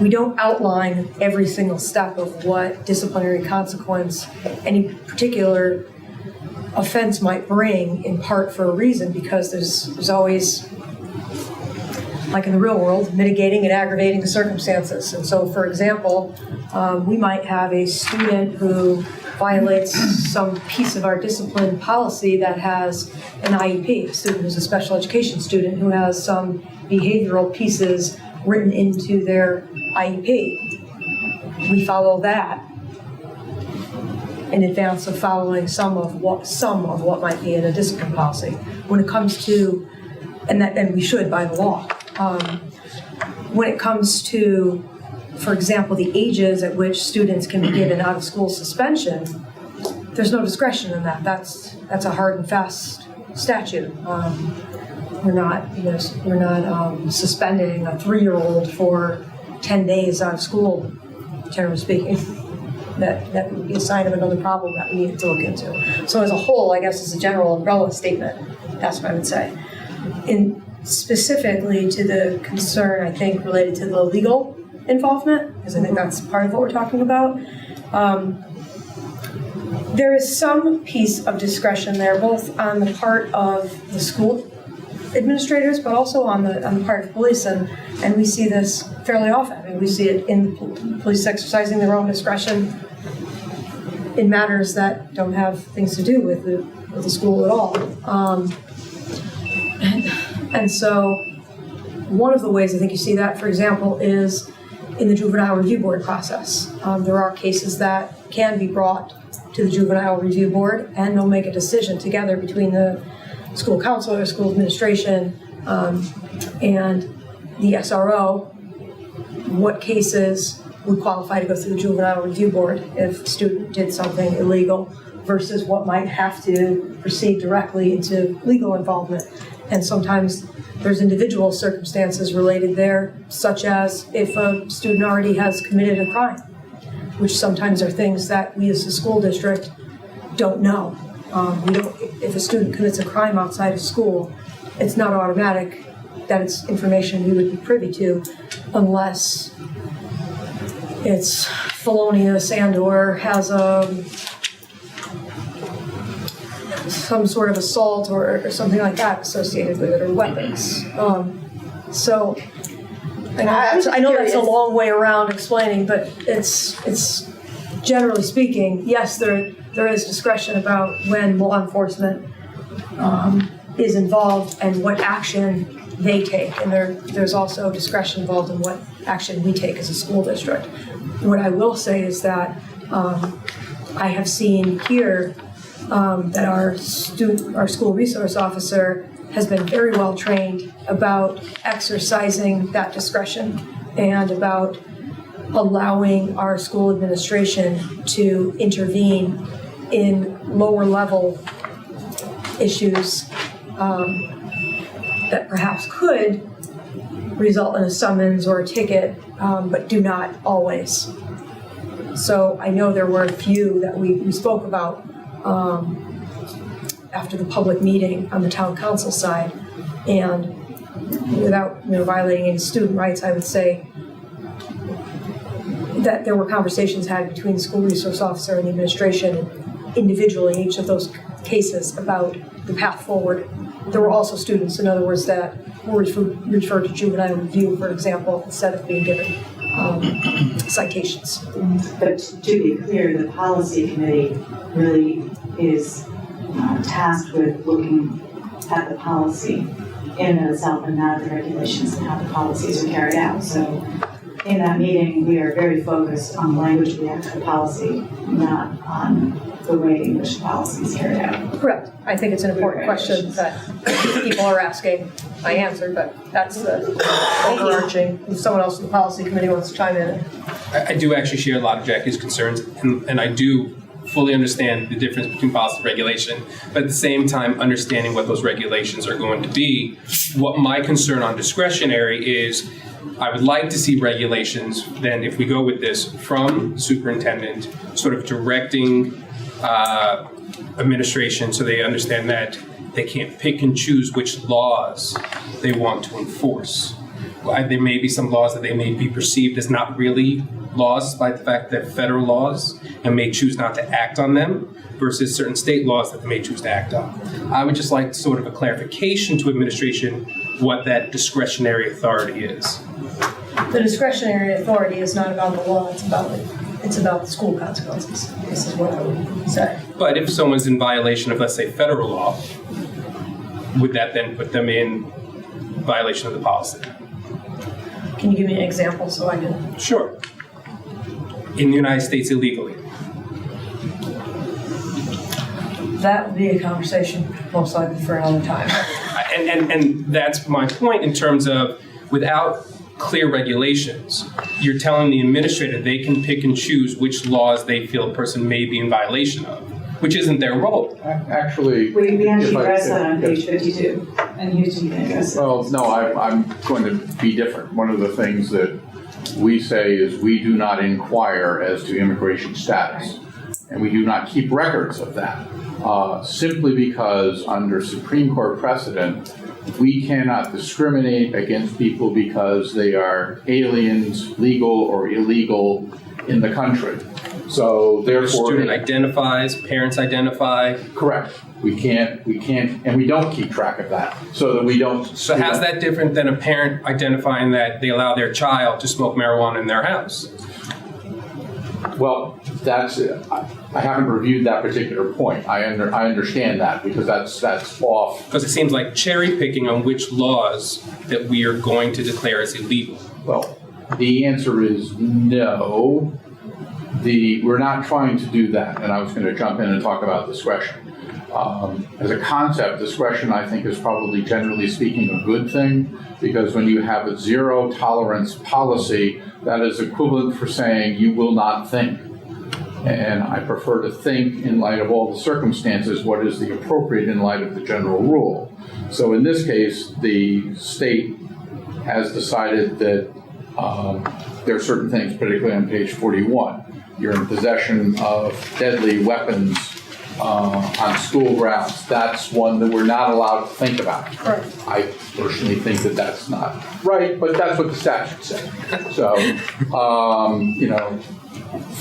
we don't outline every single step of what disciplinary consequence any particular offense might bring, in part for a reason, because there's always, like in the real world, mitigating and aggravating circumstances. And so, for example, we might have a student who violates some piece of our discipline policy that has an IEP, a student who's a special education student who has some behavioral pieces written into their IEP. We follow that in advance of following some of what might be in a discipline policy. When it comes to, and we should by the law. When it comes to, for example, the ages at which students can be given out of school suspension, there's no discretion in that. That's a hard and fast statute. We're not suspending a 3-year-old for 10 days out of school, generally speaking. That would be a sign of another problem that we needed to look into. So as a whole, I guess as a general umbrella statement, that's what I would say. Specifically to the concern, I think, related to the legal involvement, because I think that's part of what we're talking about. There is some piece of discretion there, both on the part of the school administrators, but also on the part of police, and we see this fairly often. I mean, we see it in police exercising their own discretion in matters that don't have things to do with the school at all. And so one of the ways I think you see that, for example, is in the Juvenile Review Board process. There are cases that can be brought to the Juvenile Review Board, and they'll make a decision together between the school counselor, school administration, and the SRO, what cases would qualify to go through the Juvenile Review Board if a student did something illegal versus what might have to proceed directly into legal involvement. And sometimes there's individual circumstances related there, such as if a student already has committed a crime, which sometimes are things that we as a school district don't know. If a student commits a crime outside of school, it's not automatic that it's information we would be privy to unless it's felonious and or has some sort of assault or something like that associated with it, or weapons. So I know that's a long way around explaining, but it's generally speaking, yes, there is discretion about when law enforcement is involved and what action they take, and there's also discretion involved in what action we take as a school district. What I will say is that I have seen here that our school resource officer has been very well trained about exercising that discretion and about allowing our school administration to intervene in lower level issues that perhaps could result in a summons or a ticket, but do not always. So I know there were a few that we spoke about after the public meeting on the town council side, and without violating any student rights, I would say that there were conversations had between the school resource officer and the administration individually in each of those cases about the path forward. There were also students, in other words, that were referred to juvenile review, for example, instead of being given citations. But to be clear, the policy committee really is tasked with looking at the policy in and of itself and not the regulations and how the policies are carried out. So in that meeting, we are very focused on the language of the actual policy, not on the way in which the policy is carried out. Correct. I think it's an important question that people are asking. I answered, but that's the overarching. If someone else in the policy committee wants to chime in. I do actually share a lot of Jackie's concerns, and I do fully understand the difference between policy and regulation, but at the same time, understanding what those regulations are going to be. What my concern on discretionary is, I would like to see regulations, then if we go with this, from superintendent, sort of directing administration so they understand that they can't pick and choose which laws they want to enforce. There may be some laws that they may be perceived as not really laws, despite the fact that federal laws, and may choose not to act on them, versus certain state laws that they may choose to act on. I would just like sort of a clarification to administration what that discretionary authority is. The discretionary authority is not about the law, it's about the school consequences. This is what I would say. But if someone's in violation of, let's say, federal law, would that then put them in violation of the policy? Can you give me an example so I can? Sure. In the United States illegally. That would be a conversation most likely for another time. And that's my point in terms of, without clear regulations, you're telling the administrator they can pick and choose which laws they feel a person may be in violation of, which isn't their role. Actually, We actually addressed that on page 52, and Houston can address it. well, no, I'm going to be different. One of the things that we say is we do not inquire as to immigration status, and we do not keep records of that, simply because under Supreme Court precedent, we cannot discriminate against people because they are aliens, legal or illegal, in the country. So therefore, student identifies, parents identify. Correct. We can't, and we don't keep track of that, so that we don't. So how's that different than a parent identifying that they allow their child to smoke marijuana in their house? Well, that's, I haven't reviewed that particular point. I understand that, because that's off. Because it seems like cherry picking on which laws that we are going to declare as illegal. Well, the answer is no. We're not trying to do that, and I was going to jump in and talk about discretion. As a concept, discretion, I think, is probably, generally speaking, a good thing, because when you have a zero tolerance policy, that is equivalent for saying you will not think. And I prefer to think, in light of all the circumstances, what is the appropriate in light of the general rule. So in this case, the state has decided that there are certain things, particularly on page 41, you're in possession of deadly weapons on school grounds, that's one that we're not allowed to think about. Right. I personally think that that's not right, but that's what the statute says. So,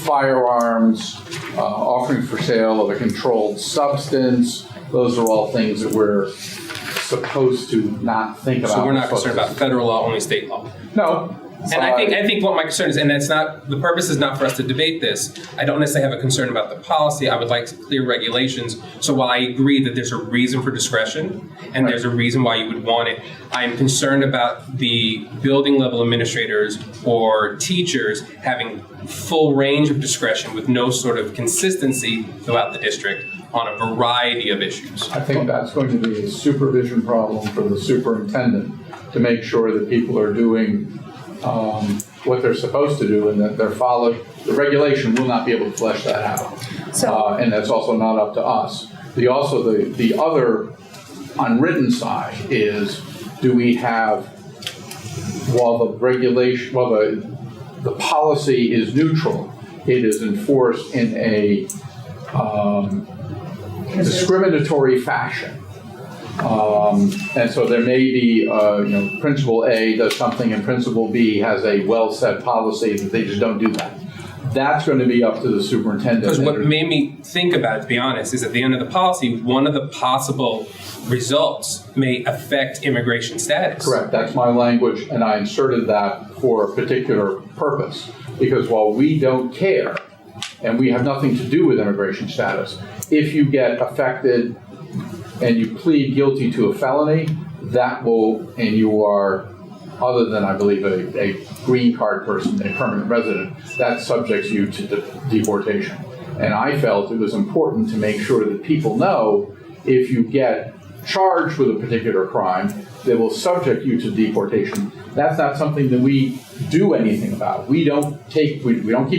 firearms, offering for sale of a controlled substance, those are all things that we're supposed to not think about. So we're not concerned about federal law, only state law. No. And I think what my concern is, and that's not, the purpose is not for us to debate this. I don't necessarily have a concern about the policy. I would like clear regulations. So while I agree that there's a reason for discretion and there's a reason why you would want it, I am concerned about the building level administrators or teachers having full range of discretion with no sort of consistency throughout the district on a variety of issues. I think that's going to be a supervision problem for the superintendent to make sure that people are doing what they're supposed to do and that they're followed. The regulation will not be able to flesh that out. And that's also not up to us. The other unwritten side is, do we have, while the policy is neutral, it is enforced in a discriminatory fashion. And so there may be, Principal A does something and Principal B has a well-set policy that they just don't do that. That's going to be up to the superintendent. Because what made me think about it, to be honest, is at the end of the policy, one of the possible results may affect immigration status. Correct. That's my language, and I inserted that for a particular purpose. Because while we don't care, and we have nothing to do with immigration status, if you get affected and you plead guilty to a felony, that will, and you are, other than I believe a green card person, a permanent resident, that subjects you to deportation. And I felt it was important to make sure that people know if you get charged with a particular crime, they will subject you to deportation. That's not something that we do anything about. We don't keep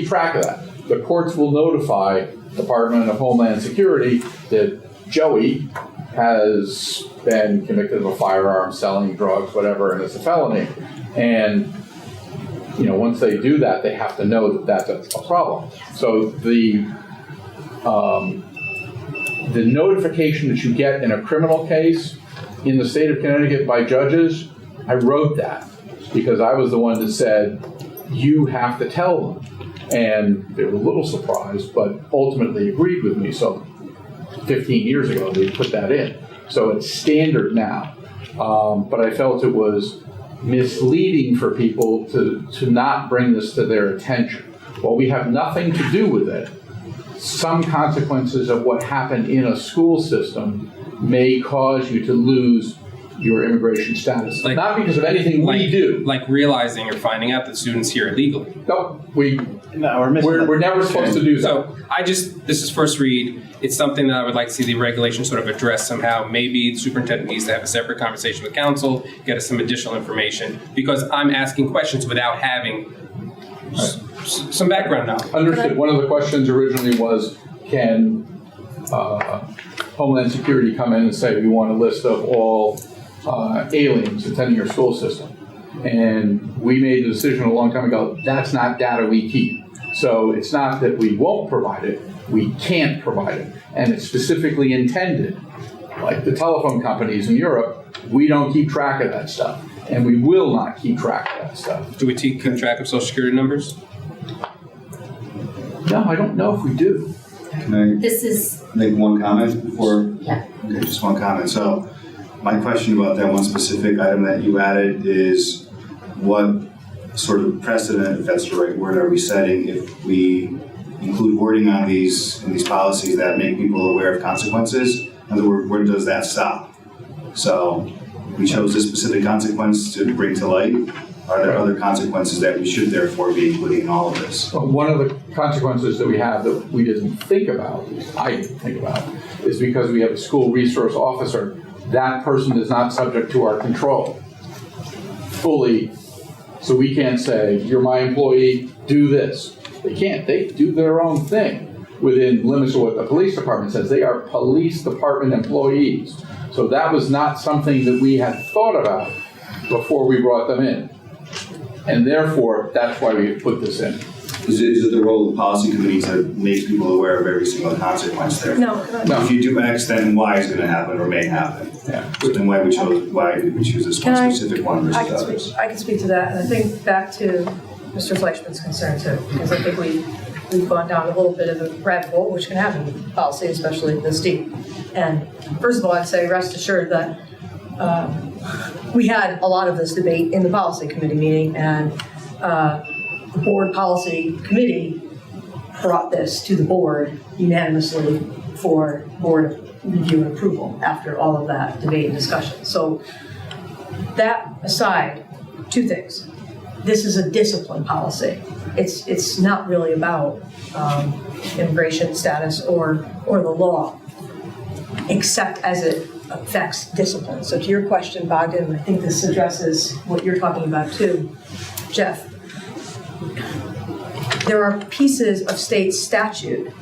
track of that. The courts will notify Department of Homeland Security that Joey has been convicted of a firearm, selling drugs, whatever, and it's a felony. And, once they do that, they have to know that that's a problem. So the notification that you get in a criminal case in the state of Connecticut by judges, I wrote that because I was the one that said, you have to tell them. And they were a little surprised, but ultimately agreed with me. So 15 years ago, they put that in. So it's standard now. But I felt it was misleading for people to not bring this to their attention. While we have nothing to do with it, some consequences of what happened in a school system may cause you to lose your immigration status. Not because of anything we do. Like realizing or finding out that students here illegally. No, we're never supposed to do that. So this is first read. It's something that I would like to see the regulation sort of address somehow. Maybe the superintendent needs to have a separate conversation with council, get us some additional information, because I'm asking questions without having some background knowledge. Understood. One of the questions originally was, can Homeland Security come in and say, we want a list of all aliens attending your school system? And we made the decision a long time ago, that's not data we keep. So it's not that we won't provide it, we can't provide it. And it's specifically intended, like the telephone companies in Europe, we don't keep track of that stuff. And we will not keep track of that stuff. Do we keep track of social security numbers? No, I don't know if we do. Can I make one comment before? Yeah. Okay, just one comment. So my question about that one specific item that you added is, what sort of precedent, if that's the right word, are we setting if we include wording on in these policies that make people aware of consequences? In other words, where does that stop? So we chose this specific consequence to bring to light. Are there other consequences that we should therefore be including in all of this? Well, one of the consequences that we have that we didn't think about, at least I didn't think about, is because we have a school resource officer, that person is not subject to our control fully. So we can't say, you're my employee, do this. They can't. They do their own thing within limits of what the police department says. They are police department employees. So that was not something that we had thought about before we brought them in. And therefore, that's why we put this in. Is it the role of the policy committee to make people aware of every single consequence there? No. If you do X, then Y is gonna happen or may happen. Yeah. So then why did we choose this one specific one versus others? I can speak to that, and I think back to Mr. Fleischman's concern too, because I think we've gone down a little bit of a rabbit hole, which can happen with policy, especially this deep. And first of all, I'd say rest assured that we had a lot of this debate in the policy committee meeting, and the board policy committee brought this to the board unanimously for board review and approval after all of that debate and discussion. So that aside, two things. This is a discipline policy. It's not really about immigration status or the law, except as it affects discipline. So to your question, Bogdan, I think this addresses what you're talking about too, Jeff. There are pieces of state statute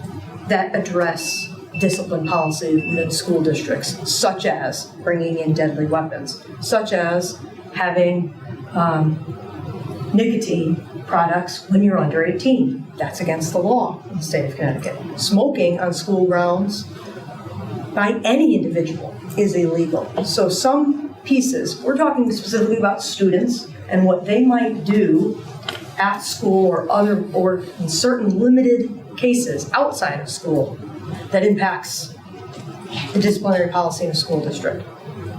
that address discipline policy within school districts, such as bringing in deadly weapons, such as having nicotine products when you're under 18. That's against the law in the state of Connecticut. Smoking on school grounds by any individual is illegal. So some pieces, we're talking specifically about students and what they might do at school or in certain limited cases outside of school that impacts the disciplinary policy in a school district.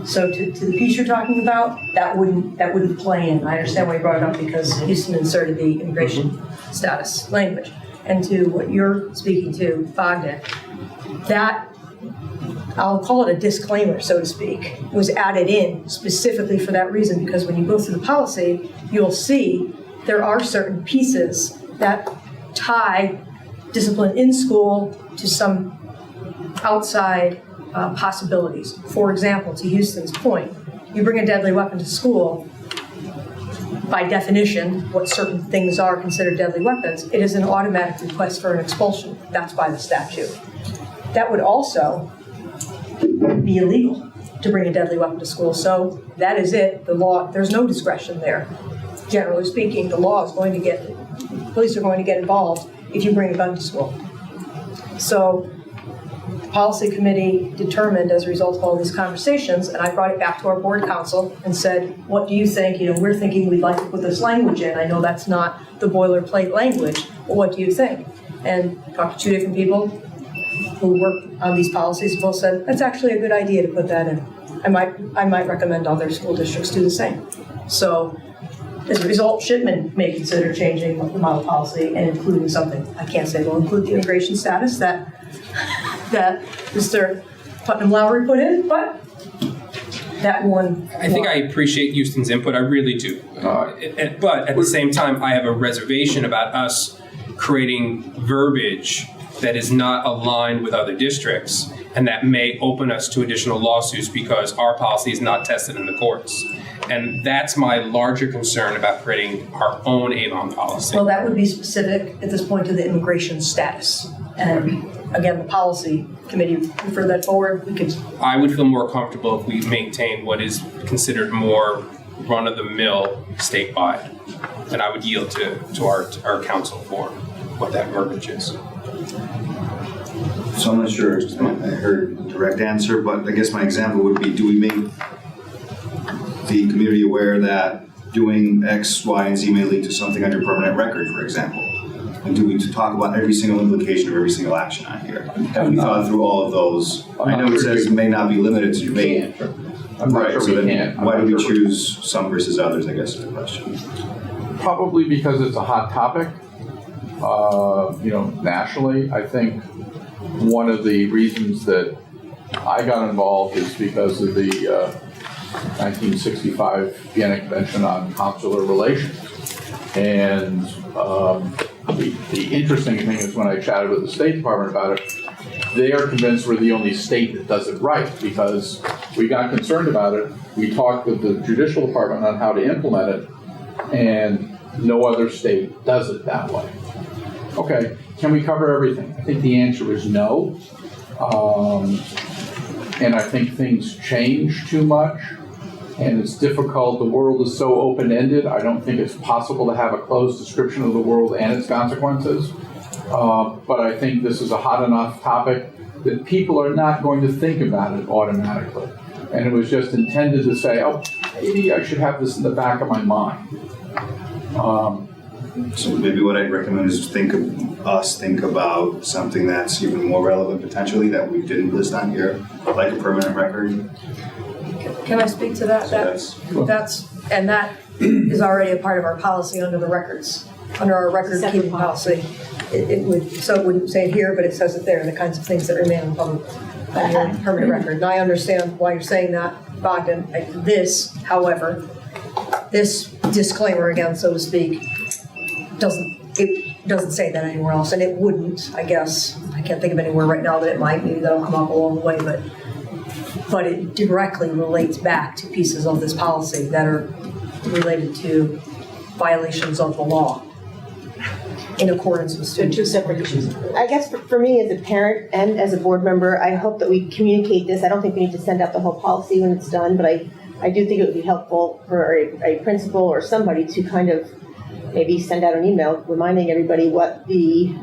So to the piece you're talking about, that wouldn't play in. I understand why you brought it up because Houston inserted the immigration status language. And to what you're speaking to, Bogdan, that, I'll call it a disclaimer, so to speak, was added in specifically for that reason, because when you go through the policy, you'll see there are certain pieces that tie discipline in school to some outside possibilities. For example, to Houston's point, you bring a deadly weapon to school, by definition, what certain things are considered deadly weapons, it is an automatic request for an expulsion. That's by the statute. That would also be illegal to bring a deadly weapon to school. So that is it. The law, there's no discretion there. Generally speaking, the law is going to police are going to get involved if you bring a gun to school. So the policy committee determined as a result of all these conversations, and I brought it back to our board council and said, what do you think? We're thinking we'd like to put this language in. I know that's not the boilerplate language, but what do you think? And talked to two different people who work on these policies, both said, that's actually a good idea to put that in. I might recommend other school districts do the same. So as a result, Shipman may consider changing the model policy and including something. I can't say they'll include the immigration status that Mr. Putnam-Lowry put in, but that one. I think I appreciate Houston's input, I really do. But at the same time, I have a reservation about us creating verbiage that is not aligned with other districts and that may open us to additional lawsuits because our policy is not tested in the courts. And that's my larger concern about creating our own Avon policy. Well, that would be specific at this point to the immigration status. And again, the policy committee referred that forward. I would feel more comfortable if we maintain what is considered more run-of-the-mill statewide. And I would yield to our council for what that verbiage is. So I'm not sure I heard the direct answer, but I guess my example would be, do we make the community aware that doing X, Y, and Z may lead to something on your permanent record, for example? And do we talk about every single implication of every single action on here? Have we thought through all of those? I know it says it may not be limited to debate. Right, so then why do we choose some versus others, I guess is the question. Probably because it's a hot topic, nationally. I think one of the reasons that I got involved is because of the 1965 Vienna Convention on Consular Relations. And the interesting thing is when I chatted with the State Department about it, they are convinced we're the only state that does it right because we got concerned about it. We talked with the Judicial Department on how to implement it, and no other state does it that way. Okay, can we cover everything? I think the answer is no. And I think things change too much. and it's difficult. The world is so open-ended. I don't think it's possible to have a closed description of the world and its consequences. But I think this is a hot enough topic that people are not going to think about it automatically. And it was just intended to say, oh, maybe I should have this in the back of my mind. So maybe what I'd recommend is think about something that's even more relevant potentially that we didn't list on here, like a permanent record. Can I speak to that? So That is already a part of our policy under the records, under our record keeping policy. It wouldn't say it here, but it says it there, the kinds of things that remain in public permanent record. And I understand why you're saying that, Bogdan. This, however, this disclaimer again, so to speak, doesn't say that anywhere else, and it wouldn't, I guess. I can't think of anywhere right now that it might. Maybe that'll come up along the way, but it directly relates back to pieces of this policy that are related to violations of the law in accordance with students. Two separate issues. I guess for me as a parent and as a board member, I hope that we communicate this. I don't think we need to send out the whole policy when it's done, but I do think it would be helpful for a principal or somebody to kind of maybe send out an email reminding everybody what the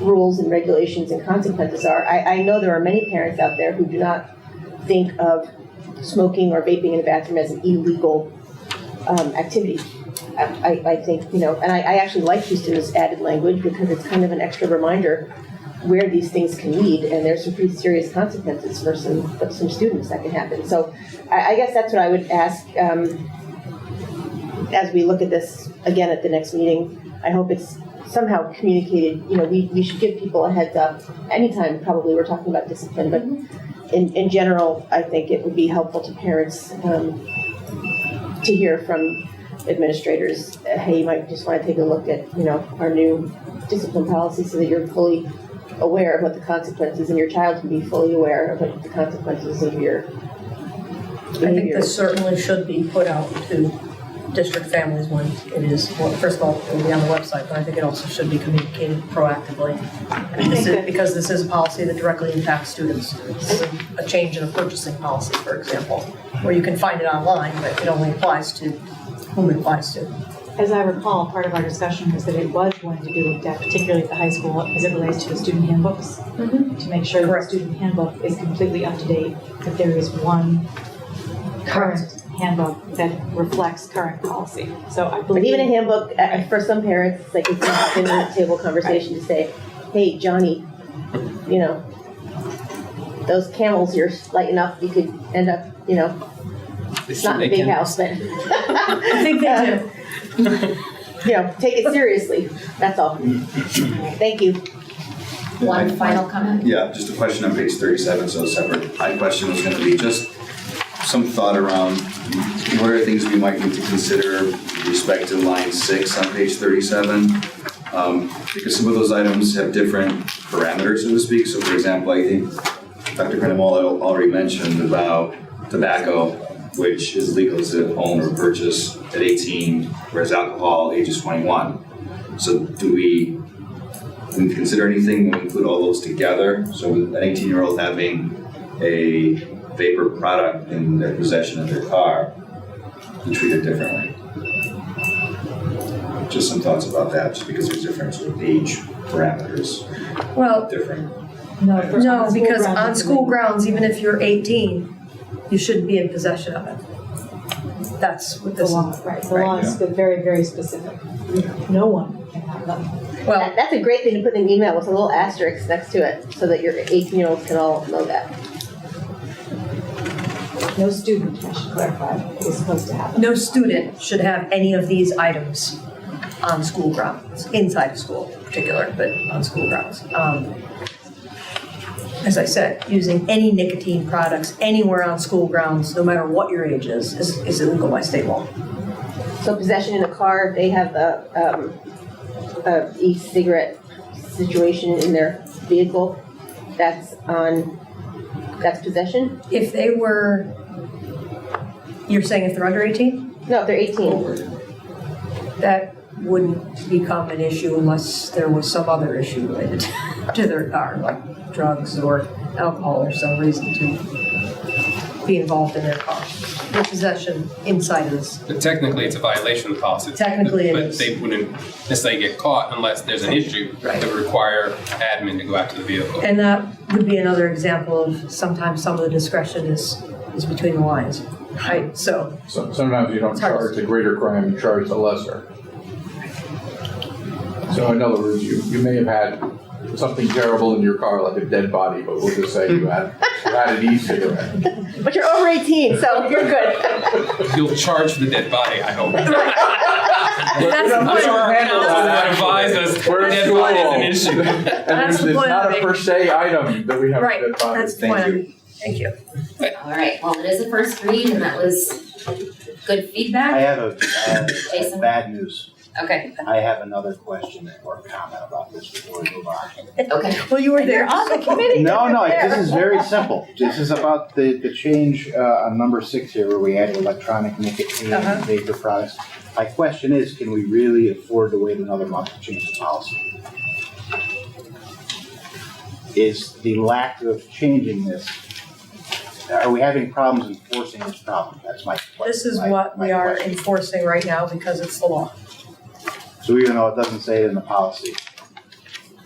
rules and regulations and consequences are. I know there are many parents out there who do not think of smoking or vaping in the bathroom as an illegal activity. I think, and I actually like Houston's added language because it's kind of an extra reminder where these things can lead, and there's some pretty serious consequences for some students that can happen. So I guess that's what I would ask as we look at this again at the next meeting. I hope it's somehow communicated. We should give people a heads up anytime probably we're talking about discipline, but in general, I think it would be helpful to parents to hear from administrators, hey, you might just want to take a look at, our new discipline policy so that you're fully aware of what the consequences, and your child can be fully aware of what the consequences of your behavior. I think this certainly should be put out to district families when it is, well, first of all, it will be on the website, but I think it also should be communicated proactively. Because this is a policy that directly impacts students. This is a change in a purchasing policy, for example, where you can find it online, but it only applies to whom it applies to. As I recall, part of our discussion was that it was going to be looked at, particularly at the high school, as it relates to the student handbooks, to make sure that the student handbook is completely up to date, that there is one current handbook that reflects current policy. So I believe, but even a handbook for some parents, it's like it's a dinner table conversation to say, hey, Johnny, those camels, you're light enough, you could end up, it's not in a big house, but I think they do. Take it seriously. That's all. Thank you. One final comment? Yeah, just a question on page 37, so separate. My question was going to be just some thought around what are things we might need to consider with respect to line 6 on page 37, because some of those items have different parameters, so to speak. So, for example, I think Dr. Grenimol already mentioned about tobacco, which is legal to own or purchase at 18, whereas alcohol, age is 21. So do we consider anything when we include all those together? So with an 18-year-old having a vapor product in their possession of their car, we treat it differently. Just some thoughts about that, just because there's different sort of age parameters. Well, different. No, because on school grounds, even if you're 18, you shouldn't be in possession of it. That's what this law, right? The law is very, very specific. No one can have them. Well, that's a great thing to put in an email with a little asterisk next to it, so that your 18-year-olds can all know that. No student, I should clarify, is supposed to have them. No student should have any of these items on school grounds, inside of school in particular, but on school grounds. As I said, using any nicotine products anywhere on school grounds, no matter what your age is illegal by state law. So possession in a car, they have the e-cigarette situation in their vehicle. That's possession? If they were, you're saying if they're under 18? No, if they're 18. That wouldn't become an issue unless there was some other issue related to their car, like drugs or alcohol or some reason to be involved in their car, their possession inside of this. But technically, it's a violation of the policy. Technically it But is. they wouldn't necessarily get caught unless there's an issue that would require admin to go out to the vehicle. And that would be another example of sometimes some of the discretion is between the lines, right? So Sometimes you don't charge the greater crime, you charge the lesser. So in other words, you may have had something terrible in your car, like a dead body, but we'll just say you had an e-cigarette. But you're over 18, so you're good. You'll charge for the dead body, I hope. That's the I'm point. sure our counsel would advise us dead body is an issue. And That's it's the point not of a it. per se item that we have Right, a dead body. that's the point. Thank you. All right, well, it is a first read and that was good feedback. I have Jason? bad news. Okay, I have another question or comment about this before we move on. okay. Well, you were there on the committee. No, this is very simple. This is about the change on number 6 here where we added electronic nicotine and vapor products. My question is, can we really afford to wait another month to change the policy? Is the lack of changing this, are we having problems enforcing this problem? That's my question. This is what we are enforcing right now because it's the law. So even though it doesn't say it in the policy,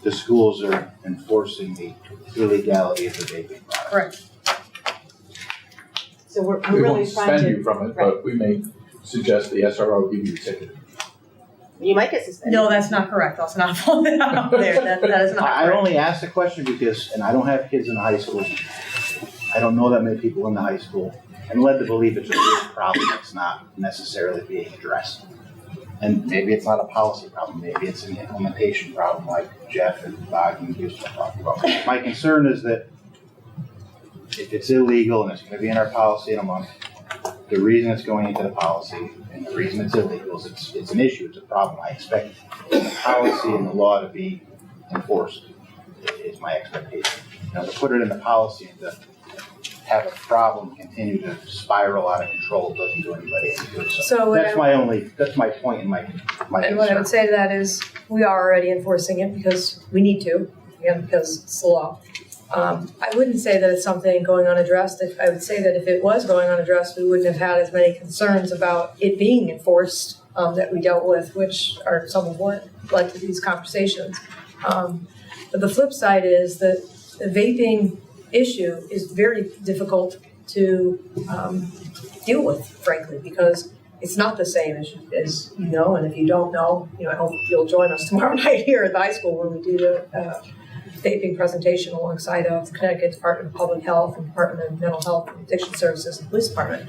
the schools are enforcing the illegality of the vaping product. Correct. So we're We really won't trying suspend to. you from it, but we may suggest the SRO give you a ticket. You might get suspended. No, that's not correct. Let's not fall that out there. That is not I correct. only asked the question because, and I don't have kids in high school. I don't know that many people in the high school. I'm led to believe it's a real problem that's not necessarily being addressed. And maybe it's not a policy problem, maybe it's an implementation problem like Jeff and Bogdan used to talk about. My concern is that if it's illegal and it's going to be in our policy in a month, the reason it's going into the policy and the reason it's illegal is it's an issue, it's a problem. I expect the policy and the law to be enforced, is my expectation. To put it in the policy and to have a problem continue to spiral out of control doesn't do anybody any good. So That's my point in my And what I would concern. say to that is, we are already enforcing it because we need to, again, because it's the law. I wouldn't say that it's something going unaddressed. I would say that if it was going unaddressed, we wouldn't have had as many concerns about it being enforced that we dealt with, which are some of what led to these conversations. But the flip side is that the vaping issue is very difficult to deal with, frankly, because it's not the same as you know, and if you don't know, I hope you'll join us tomorrow night here at the high school when we do the vaping presentation alongside of the Connecticut Department of Public Health and Department of Mental Health and Addiction Services and Police Department.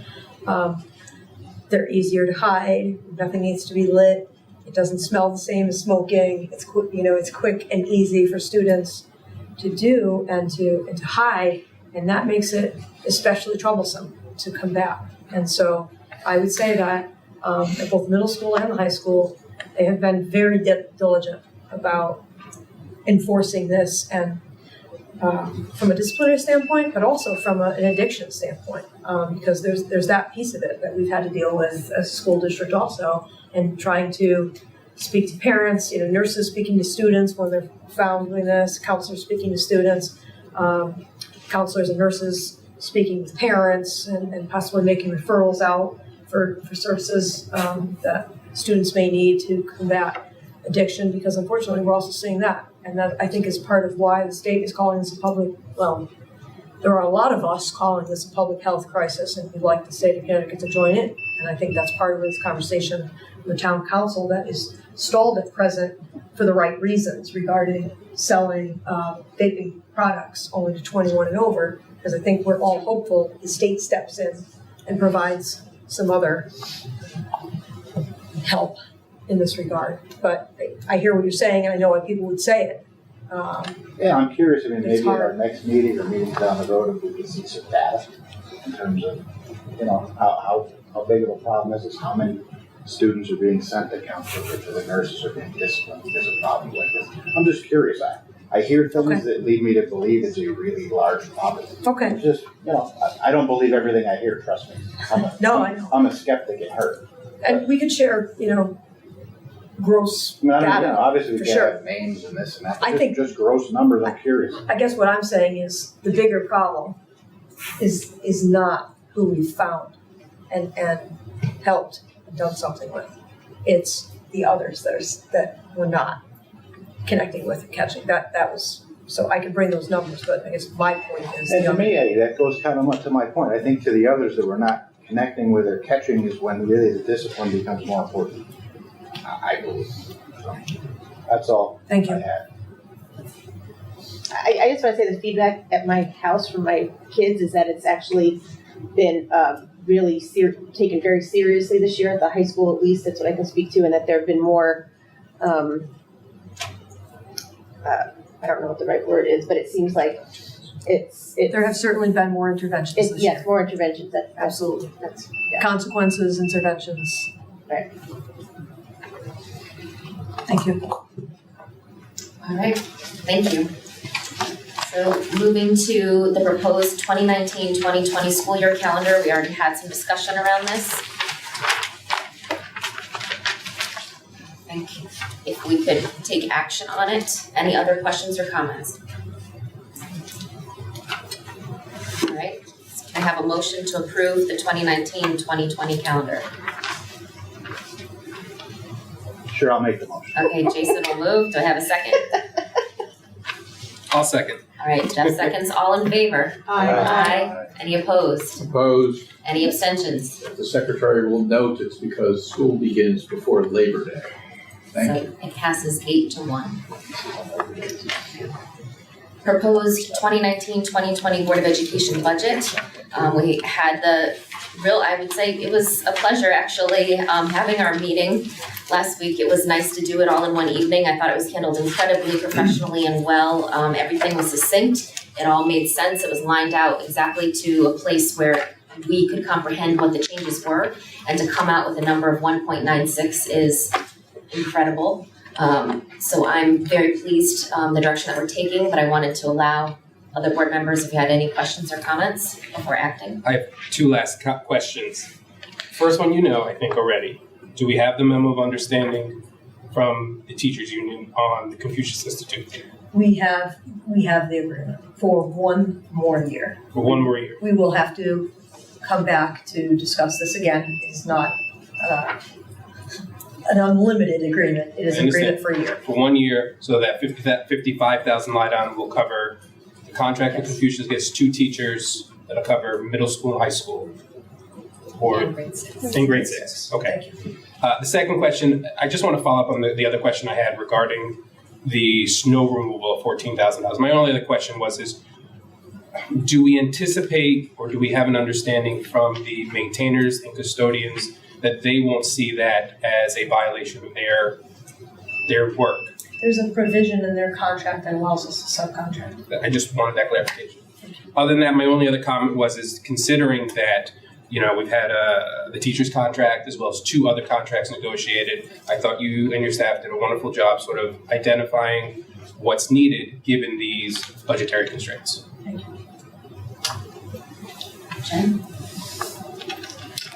They're easier to hide, nothing needs to be lit, it doesn't smell the same as smoking, it's quick, it's quick and easy for students to do and to hide, and that makes it especially troublesome to combat. And so I would say that at both middle school and the high school, they have been very diligent about enforcing this, and from a disciplinary standpoint, but also from an addiction standpoint, because there's that piece of it that we've had to deal with as a school district also, and trying to speak to parents, nurses speaking to students when they're found doing this, counselors speaking to students, counselors and nurses speaking with parents, and possibly making referrals out for services that students may need to combat addiction, because unfortunately we're also seeing that. And that, I think, is part of why the state is calling this there are a lot of us calling this a public health crisis, and we'd like the state of Connecticut to join in. And I think that's part of this conversation with the town council that is stalled at present for the right reasons regarding selling vaping products only to 21 and over, because I think we're all hopeful the state steps in and provides some other help in this regard. But I hear what you're saying, and I know why people would say it. Yeah, I'm curious, maybe It's at our hard. next meeting or meetings down the road, if we can see some data in terms of, how big of a problem this is, how many students are being sent to counselors or to the nurses are being disciplined because of problems like this. I'm just curious. I hear things that lead me to believe it's a really large problem. Okay. It's just, I don't believe everything I hear, trust me. I know. I'm a skeptic at heart. And we could share, gross I mean, data. obviously we for can't sure. have names and this and that. I think- just gross numbers, I'm curious. I guess what I'm saying is the bigger problem is not who we've found and helped and done something with. It's the others that we're not connecting with and catching. That was, so I can bring those numbers, but I guess my point is. And to me, Eddie, that goes kind of much to my point. I think to the others that we're not connecting with or catching is when really the discipline becomes more important. I believe. So, that's all. Thank you. I had. I just want to say the feedback at my house from my kids is that it's actually been really taken very seriously this year at the high school, at least. That's what I can speak to, and that there have been more, I don't know what the right word is, but it seems like there have certainly been more interventions this year. Yes, more interventions. Absolutely. That's Consequences, interventions. right. Thank you. All right, thank you. So moving to the proposed 2019-2020 school year calendar, we already had some discussion around this. I think if we could take action on it. Any other questions or comments? All right, can I have a motion to approve the 2019-2020 calendar? Sure, I'll make the motion. Okay, Jason will move. Do I have a second? I'll second. All right, Jeff seconds. All in favor? Aye. Any opposed? Opposed, Any abstentions? the secretary will note it's because school begins before Labor Day. Thank you. So it passes 8-1. Proposed 2019-2020 Board of Education budget. We had I would say it was a pleasure actually having our meeting last week. It was nice to do it all in one evening. I thought it was handled incredibly professionally and well. Everything was succinct. It all made sense. It was lined out exactly to a place where we could comprehend what the changes were, and to come out with a number of 1.96 is incredible. So I'm very pleased the direction that we're taking, but I wanted to allow other board members if you had any questions or comments before acting. I have two last questions. First one I think already. Do we have the memo of understanding from the teachers union on the Confucius Institute? We have the agreement for one more year. For one more year? We will have to come back to discuss this again. It's not an unlimited agreement. It is an agreement for a year. For 1 year, so that 55,000 line item will cover the contract with Confucius gets 2 teachers that'll cover middle school and high school. Or in grade 6. In grade 6, okay. The second question, I just want to follow up on the other question I had regarding the snow removal of $14,000. My only other question is, do we anticipate or do we have an understanding from the maintainers and custodians that they won't see that as a violation of their work? There's a provision in their contract that allows us to subcontract. I just wanted that clarification. Other than that, my only other comment is considering that we've had the teacher's contract as well as 2 other contracts negotiated. I thought you and your staff did a wonderful job sort of identifying what's needed given these budgetary constraints. Thank you. Jen?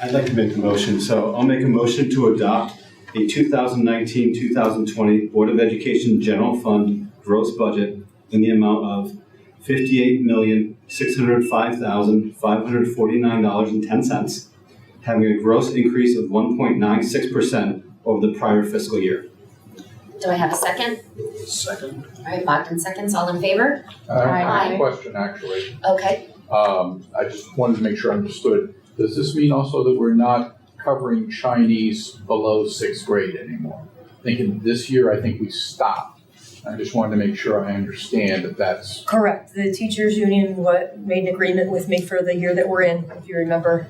I'd like to make a motion. So I'll make a motion to adopt a 2019-2020 Board of Education General Fund gross budget in the amount of $58,605,549.10, having a gross increase of 1.96% over the prior fiscal year. Do I have a second? Second. All right, Bogdan seconds. All in favor? I have a question, actually. Okay. I just wanted to make sure I understood. Does this mean also that we're not covering Chinese below 6th grade anymore? Thinking this year, I think we stopped. I just wanted to make sure I understand that that's correct. The teachers union made an agreement with me for the year that we're in, if you remember,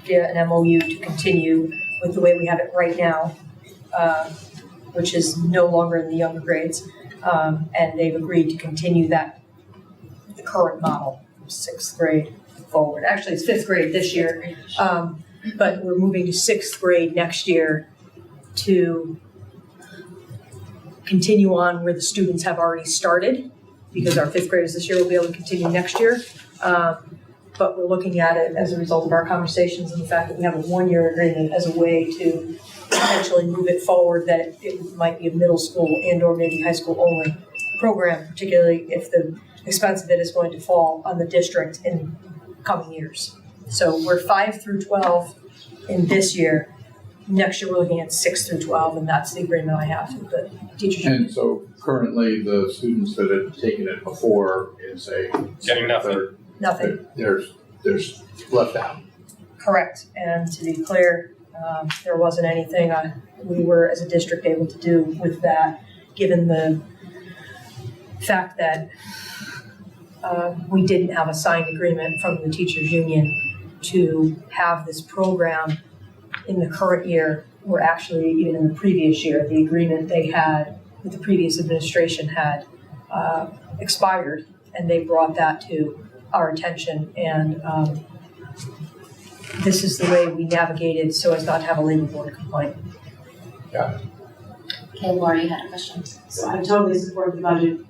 via an MOU to continue with the way we have it right now, which is no longer in the younger grades. And they've agreed to continue the current model from 6th grade forward. Actually, it's 5th grade this year, but we're moving to 6th grade next year to continue on where the students have already started, because our 5th graders this year will be able to continue next year. But we're looking at it as a result of our conversations and the fact that we have a 1-year agreement as a way to potentially move it forward, that it might be a middle school and or maybe high school only program, particularly if the expense of it is going to fall on the district in coming years. So we're 5 through 12 in this year. Next year, we're looking at 6 through 12, and that's the agreement I have with the teachers. And so currently, the students that had taken it before in, say, Getting nothing. Nothing. There's left out. Correct. And to be clear, there wasn't anything we were, as a district, able to do with that, given the fact that we didn't have a signed agreement from the teachers union to have this program in the current year, or actually even in the previous year. The agreement they had with the previous administration had expired, and they brought that to our attention, and this is the way we navigated so as not to have a labor board complaint. Okay, Laura, you had a question. So I totally support the budget.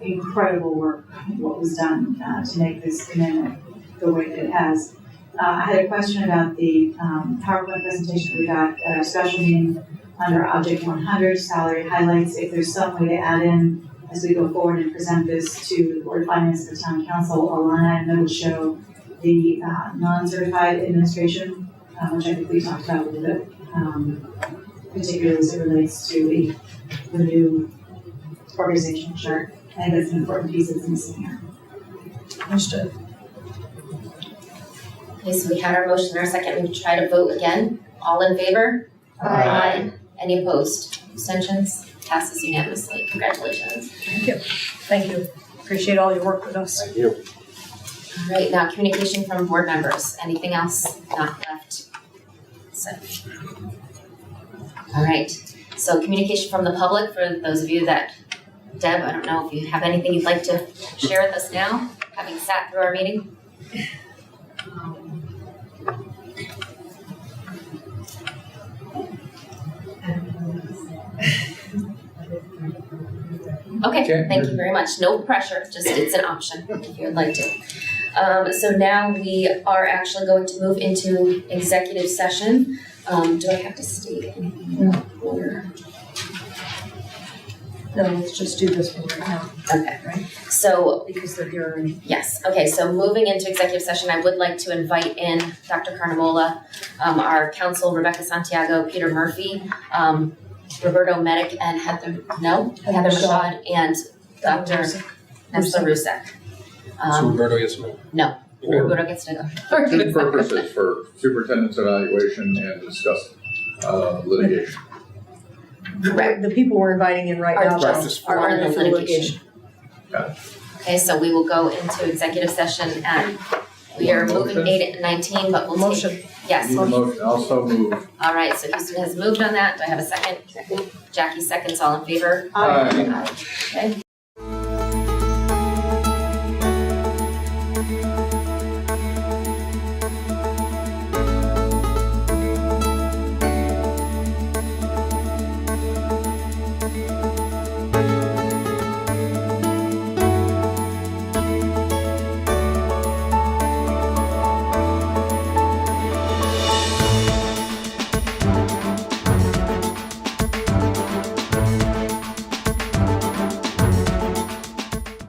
Incredible work, what was done to make this commitment the way that it has. I had a question about the PowerPoint presentation we got at our special meeting under Object 100, salary highlights. If there's some way to add in as we go forward and present this to the Board of Finance and the Town Council, a line item that would show the non-certified administration, which I think we talked about a little bit, particularly as it relates to the new organizational chart. I think that's an important piece that's missing here. Understood. Okay, so we had our motion and our second. We try to vote again. All in favor? Aye. Any opposed? Abstentions? Passes unanimously. Congratulations. Thank you. Thank you. Appreciate all your work with us. Thank you. All right, now communication from board members. Anything else not left? So. All right, so communication from the public for those of you that, Deb, I don't know if you have anything you'd like to share with us now, having sat through our meeting? Okay, thank you very much. No pressure, just it's an option if you would like to. So now we are actually going to move into executive session. Do I have to state anything in order? No, let's just do this one right now. Okay, right. So, because they're here already. yes, okay, so moving into executive session, I would like to invite in Dr. Carnamola, our counsel, Rebecca Santiago, Peter Murphy, Roberto Medic, and Heather Mashad, and Dr. Nestor Rusek. So Roberto gets to No, Roberto gets to go. Two purposes, for superintendent's evaluation and discuss litigation. Correct. The people we're inviting in right now are in the litigation. Got it. Okay, so we will go into executive session and we are moving 8:19, but we'll take. Yes. Need a motion, also move. All right, so Houston has moved on that. Do I have a second? Jackie seconds, all in favor? Aye. Okay.